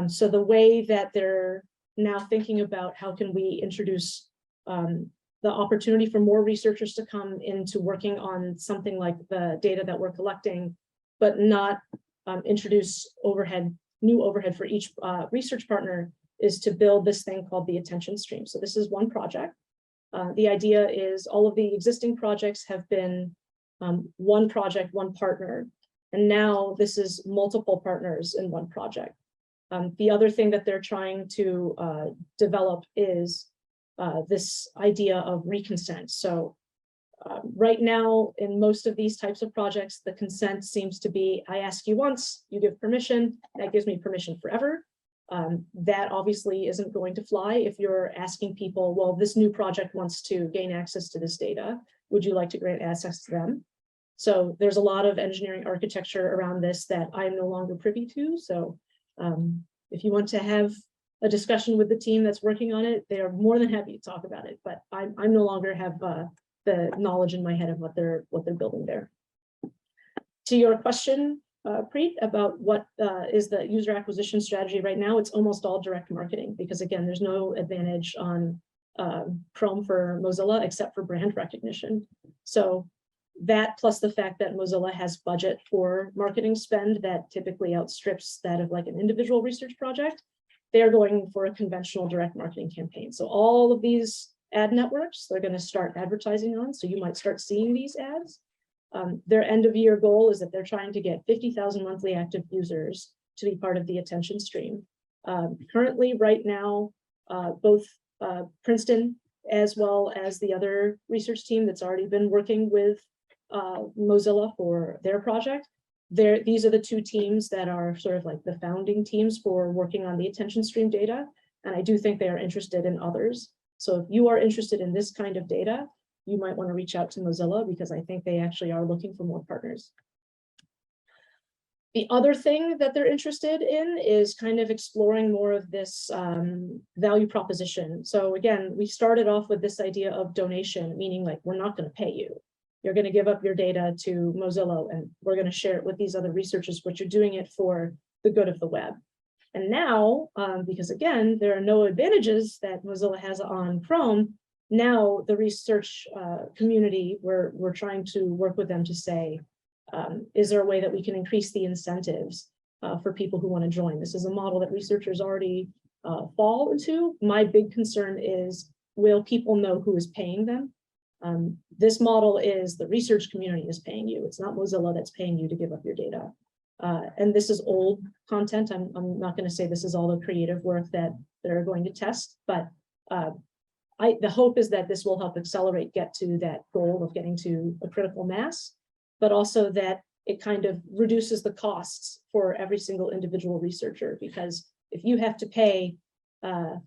So the way that they're now thinking about how can we introduce the opportunity for more researchers to come into working on something like the data that we're collecting, but not introduce new overhead for each research partner, is to build this thing called the attention stream. So this is one project. The idea is all of the existing projects have been one project, one partner, and now this is multiple partners in one project. The other thing that they're trying to develop is this idea of reconsent. So right now, in most of these types of projects, the consent seems to be, I ask you once, you give permission, that gives me permission forever. That obviously isn't going to fly if you're asking people, well, this new project wants to gain access to this data. Would you like to grant access to them? So there's a lot of engineering architecture around this that I'm no longer privy to. So if you want to have a discussion with the team that's working on it, they are more than happy to talk about it. But I'm no longer have the knowledge in my head of what they're building there. To your question, Preet, about what is the user acquisition strategy right now, it's almost all direct marketing, because again, there's no advantage on Chrome for Mozilla except for brand recognition. So that, plus the fact that Mozilla has budget for marketing spend that typically outstrips that of like an individual research project, they are going for a conventional direct marketing campaign. So all of these ad networks, they're going to start advertising on, so you might start seeing these ads. Their end of year goal is that they're trying to get 50,000 monthly active users to be part of the attention stream. Currently, right now, both Princeton as well as the other research team that's already been working with Mozilla for their project, these are the two teams that are sort of like the founding teams for working on the attention stream data. And I do think they are interested in others. So if you are interested in this kind of data, you might want to reach out to Mozilla, because I think they actually are looking for more partners. The other thing that they're interested in is kind of exploring more of this value proposition. So again, we started off with this idea of donation, meaning like, we're not going to pay you. You're going to give up your data to Mozilla, and we're going to share it with these other researchers, but you're doing it for the good of the web. And now, because again, there are no advantages that Mozilla has on Chrome, now the research community, we're trying to work with them to say, is there a way that we can increase the incentives for people who want to join? This is a model that researchers already fall into. My big concern is, will people know who is paying them? This model is the research community is paying you. It's not Mozilla that's paying you to give up your data. And this is old content. I'm not going to say this is all the creative work that they're going to test, but the hope is that this will help get to that goal of getting to a critical mass, but also that it kind of reduces the costs for every single individual researcher. Because if you have to pay, $5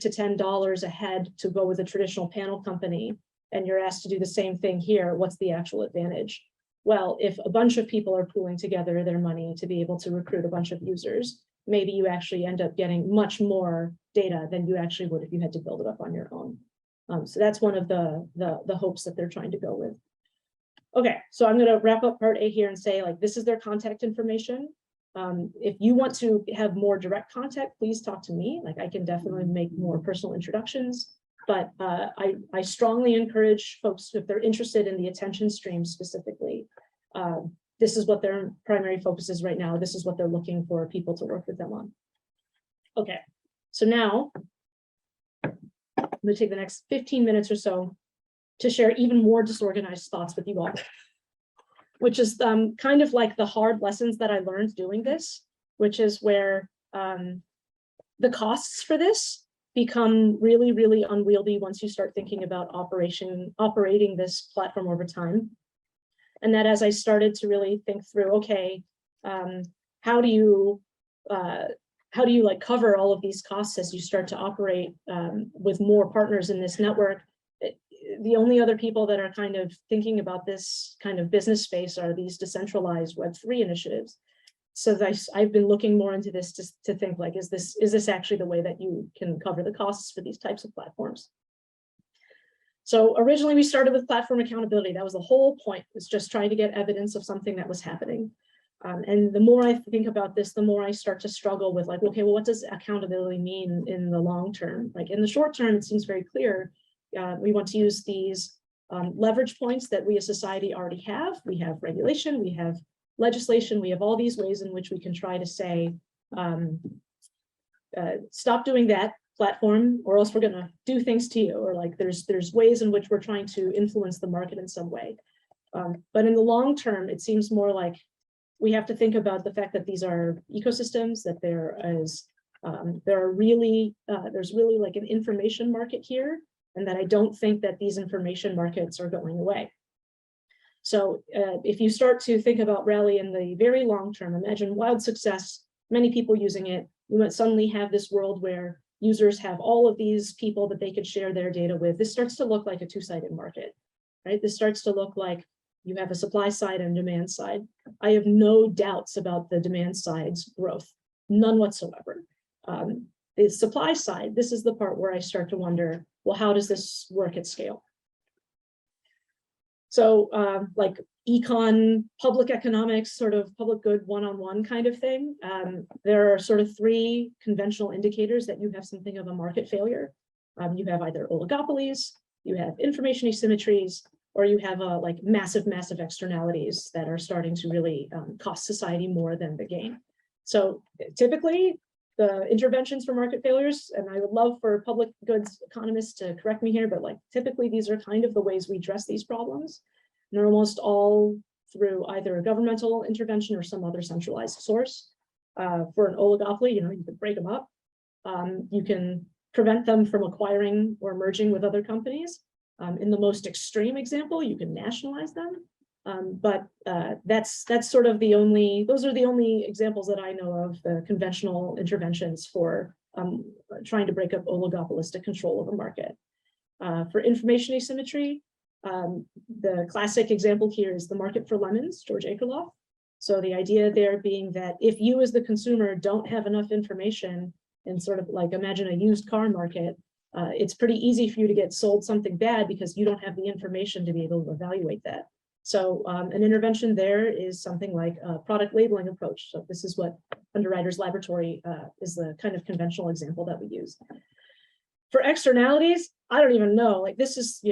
to $10 a head to go with a traditional panel company, and you're asked to do the same thing here, what's the actual advantage? Well, if a bunch of people are pooling together their money to be able to recruit a bunch of users, maybe you actually end up getting much more data than you actually would if you had to build it up on your own. So that's one of the hopes that they're trying to go with. Okay, so I'm going to wrap up part A here and say, like, this is their contact information. If you want to have more direct contact, please talk to me. Like, I can definitely make more personal introductions, but I strongly encourage folks, if they're interested in the attention stream specifically, this is what their primary focus is right now. This is what they're looking for people to work with them on. Okay, so now I'm going to take the next 15 minutes or so to share even more disorganized thoughts with you all, which is kind of like the hard lessons that I learned doing this, which is where the costs for this become really, really unwieldy once you start thinking about operating this platform over time. And that as I started to really think through, okay, how do you like cover all of these costs as you start to operate with more partners in this network? The only other people that are kind of thinking about this kind of business space are these decentralized Web3 initiatives. So I've been looking more into this to think like, is this actually the way that you can cover the costs for these types of platforms? So originally we started with platform accountability. That was the whole point, was just trying to get evidence of something that was happening. And the more I think about this, the more I start to struggle with like, okay, well, what does accountability mean in the long term? Like in the short term, it seems very clear. We want to use these leverage points that we as society already have. We have regulation, we have legislation, we have all these ways in which we can try to say, stop doing that platform, or else we're going to do things to you, or like there's ways in which we're trying to influence the market in some way. But in the long term, it seems more like we have to think about the fact that these are ecosystems, that there's really like an information market here, and that I don't think that these information markets are going away. So if you start to think about Rally in the very long term, imagine wild success, many people using it, you might suddenly have this world where users have all of these people that they could share their data with. This starts to look like a two-sided market, right? This starts to look like you have a supply side and demand side. I have no doubts about the demand side's growth, none whatsoever. The supply side, this is the part where I start to wonder, well, how does this work at scale? So like econ, public economics, sort of public good one-on-one kind of thing. There are sort of three conventional indicators that you have something of a market failure. You have either oligopolies, you have information asymmetries, or you have like massive externalities that are starting to really cost society more than the gain. So typically, the interventions for market failures, and I would love for public goods economists to correct me here, but like typically these are kind of the ways we address these problems. And they're almost all through either a governmental intervention or some other centralized source. For an oligopoly, you can break them up. You can prevent them from acquiring or merging with other companies. In the most extreme example, you can nationalize them. But that's sort of those are the only examples that I know of, the conventional interventions for trying to break up oligopolistic control of a market. For information asymmetry, the classic example here is the market for lemons, George Akerlof. So the idea there being that if you as the consumer don't have enough information, and sort of like imagine a used car market, it's pretty easy for you to get sold something bad because you don't have the information to be able to evaluate that. So an intervention there is something like a product labeling approach. So this is what Underwriters Laboratory is the kind of conventional example that we use. For externalities, I don't even know, like this is,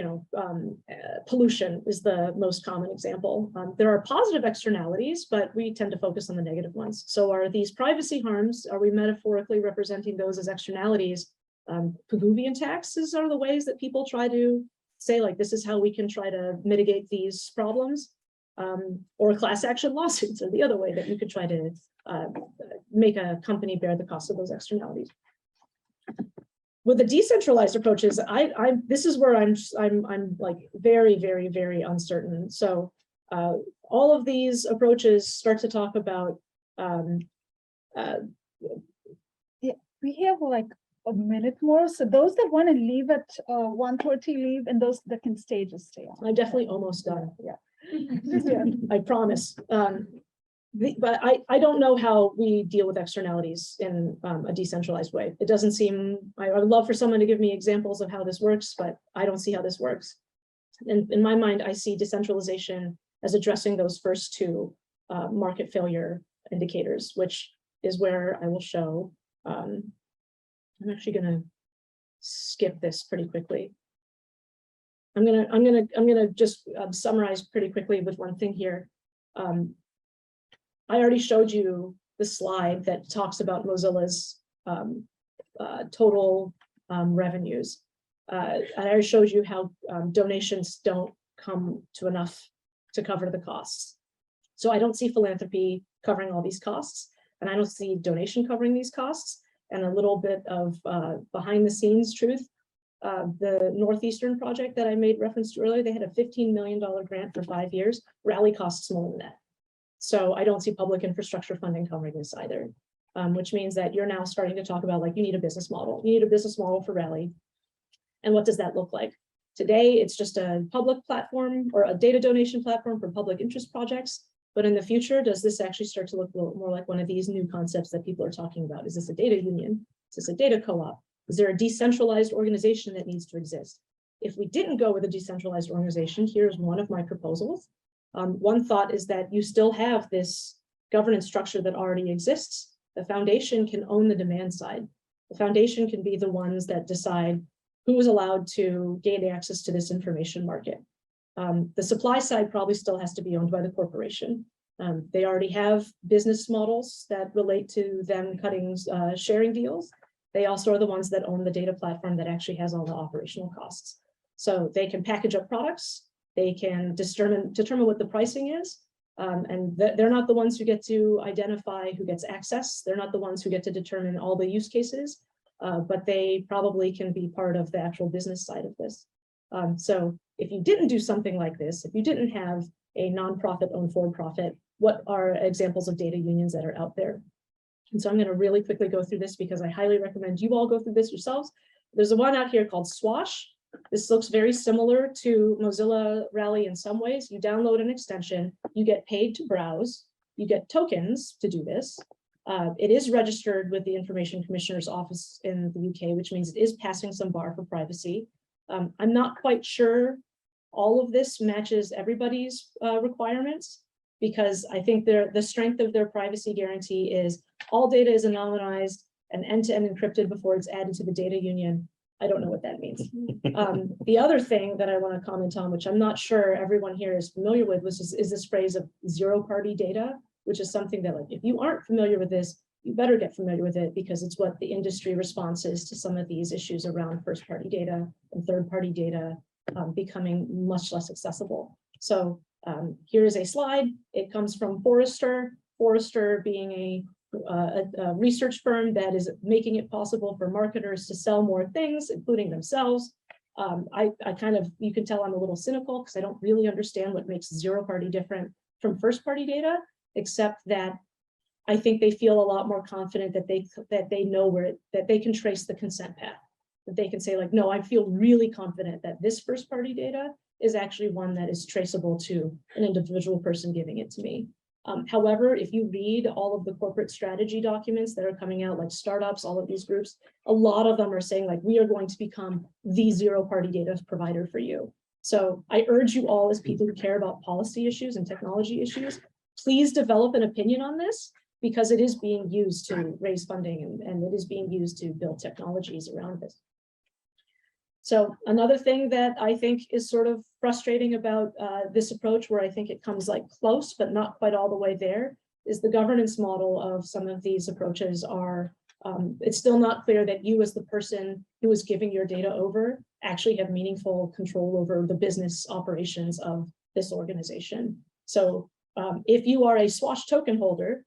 pollution is the most common example. There are positive externalities, but we tend to focus on the negative ones. So are these privacy harms, are we metaphorically representing those as externalities? Pigouvian taxes are the ways that people try to say, like, this is how we can try to mitigate these problems, or class action lawsuits are the other way that you could try to make a company bear the cost of those externalities. With the decentralized approaches, this is where I'm like very, very, very uncertain. So all of these approaches start to talk about. Yeah, we have like a minute more. So those that want to leave at 1:30 leave, and those that can stay just stay on. I'm definitely almost done. Yeah. Yeah, I promise. But I don't know how we deal with externalities in a decentralized way. It doesn't seem, I would love for someone to give me examples of how this works, but I don't see how this works. And in my mind, I see decentralization as addressing those first two market failure indicators, which is where I will show. I'm actually going to skip this pretty quickly. I'm gonna just summarize pretty quickly with one thing here. I already showed you the slide that talks about Mozilla's total revenues. I already showed you how donations don't come to enough to cover the costs. So I don't see philanthropy covering all these costs, and I don't see donation covering these costs. And a little bit of behind the scenes truth. The Northeastern project that I made reference to earlier, they had a $15 million grant for 5 years. Rally costs more than that. So I don't see public infrastructure funding covering this either, which means that you're now starting to talk about like, you need a business model. You need a business model for Rally. And what does that look like? Today, it's just a public platform or a data donation platform for public interest projects. But in the future, does this actually start to look a little more like one of these new concepts that people are talking about? Is this a data union? Is this a data co-op? Is there a decentralized organization that needs to exist? If we didn't go with a decentralized organization, here's one of my proposals. One thought is that you still have this governance structure that already exists. The foundation can own the demand side. The foundation can be the ones that decide who is allowed to gain access to this information market. The supply side probably still has to be owned by the corporation. They already have business models that relate to them cutting sharing deals. They also are the ones that own the data platform that actually has all the operational costs. So they can package up products. They can determine what the pricing is. And they're not the ones who get to identify who gets access. They're not the ones who get to determine all the use cases, but they probably can be part of the actual business side of this. So if you didn't do something like this, if you didn't have a nonprofit owned for-profit, what are examples of data unions that are out there? And so I'm going to really quickly go through this because I highly recommend you all go through this yourselves. There's a one out here called Swash. This looks very similar to Mozilla Rally in some ways. You download an extension, you get paid to browse, you get tokens to do this. It is registered with the Information Commissioner's Office in the UK, which means it is passing some bar for privacy. I'm not quite sure all of this matches everybody's requirements, because I think the strength of their privacy guarantee is all data is anonymized and end-to-end encrypted before it's added to the data union. I don't know what that means. The other thing that I want to comment on, which I'm not sure everyone here is familiar with, is this phrase of zero-party data, which is something that, like, if you aren't familiar with this, you better get familiar with it, because it's what the industry response is to some of these issues around first-party data and third-party data becoming much less accessible. So here is a slide. It comes from Forrester. Forrester being a research firm that is making it possible for marketers to sell more things, including themselves. I kind of, you can tell I'm a little cynical because I don't really understand what makes zero-party different from first-party data, except that I think they feel a lot more confident that they know that they can trace the consent path, that they can say, like, no, I feel really confident that this first-party data is actually one that is traceable to an individual person giving it to me. However, if you read all of the corporate strategy documents that are coming out, like startups, all of these groups, a lot of them are saying, like, we are going to become the zero-party data provider for you. So I urge you all, as people who care about policy issues and technology issues, please develop an opinion on this, because it is being used to raise funding and it is being used to build technologies around this. So another thing that I think is sort of frustrating about this approach, where I think it comes like close, but not quite all the way there, is the governance model of some of these approaches are, it's still not clear that you as the person who is giving your data over actually have meaningful control over the business operations of this organization. So if you are a Swash token holder,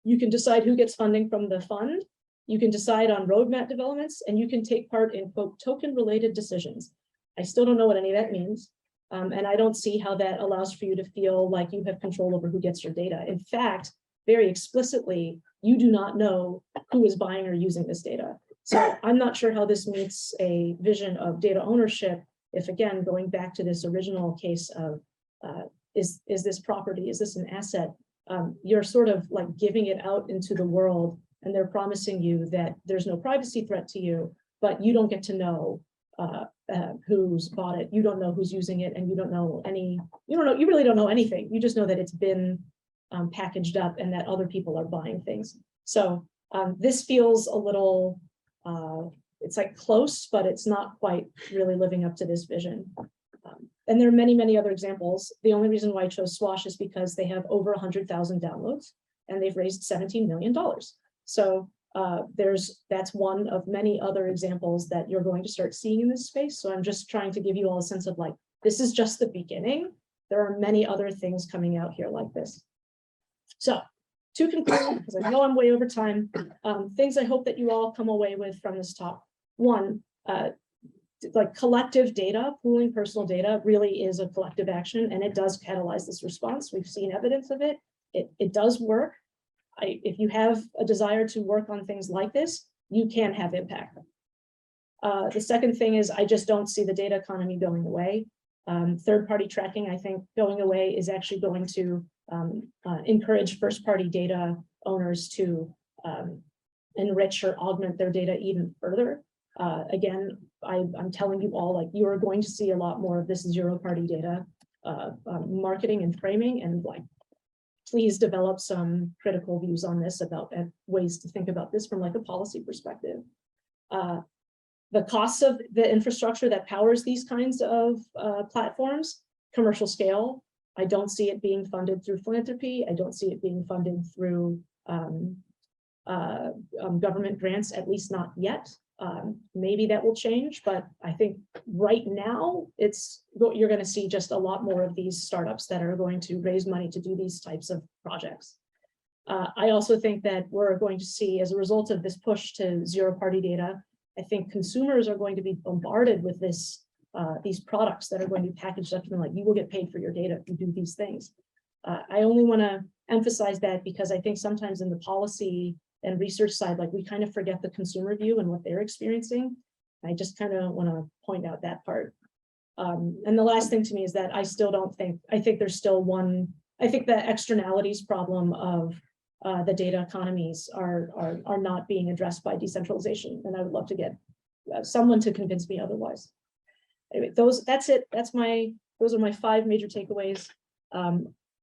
you can decide who gets funding from the fund. You can decide on roadmap developments, and you can take part in, quote, token-related decisions. I still don't know what any of that means. And I don't see how that allows for you to feel like you have control over who gets your data. In fact, very explicitly, you do not know who is buying or using this data. So I'm not sure how this meets a vision of data ownership. If, again, going back to this original case of, is this property, is this an asset? You're sort of like giving it out into the world, and they're promising you that there's no privacy threat to you, but you don't get to know who's bought it. You don't know who's using it, and you really don't know anything. You just know that it's been packaged up and that other people are buying things. So this feels a little, it's like close, but it's not quite really living up to this vision. And there are many, many other examples. The only reason why I chose Swash is because they have over 100,000 downloads and they've raised $17 million. So that's one of many other examples that you're going to start seeing in this space. So I'm just trying to give you all a sense of, like, this is just the beginning. There are many other things coming out here like this. So to conclude, because I know I'm way over time, things I hope that you all come away with from this talk. One, like collective data, pooling personal data really is a collective action, and it does catalyze this response. We've seen evidence of it. It does work. If you have a desire to work on things like this, you can have impact. The second thing is I just don't see the data economy going away. Third-party tracking, I think, going away is actually going to encourage first-party data owners to enrich or augment their data even further. Again, I'm telling you all, like, you are going to see a lot more of this zero-party data marketing and framing, and like, please develop some critical views on this about ways to think about this from like a policy perspective. The costs of the infrastructure that powers these kinds of platforms, commercial scale, I don't see it being funded through philanthropy. I don't see it being funded through government grants, at least not yet. Maybe that will change, but I think right now you're going to see just a lot more of these startups that are going to raise money to do these types of projects. I also think that we're going to see, as a result of this push to zero-party data, I think consumers are going to be bombarded with these products that are going to be packaged up to them like, you will get paid for your data if you do these things. I only want to emphasize that because I think sometimes in the policy and research side, like, we kind of forget the consumer view and what they're experiencing. I just kind of want to point out that part. And the last thing to me is that I think there's still I think the externalities problem of the data economies are not being addressed by decentralization. And I would love to get someone to convince me otherwise. Anyway, that's it. Those are my 5 major takeaways.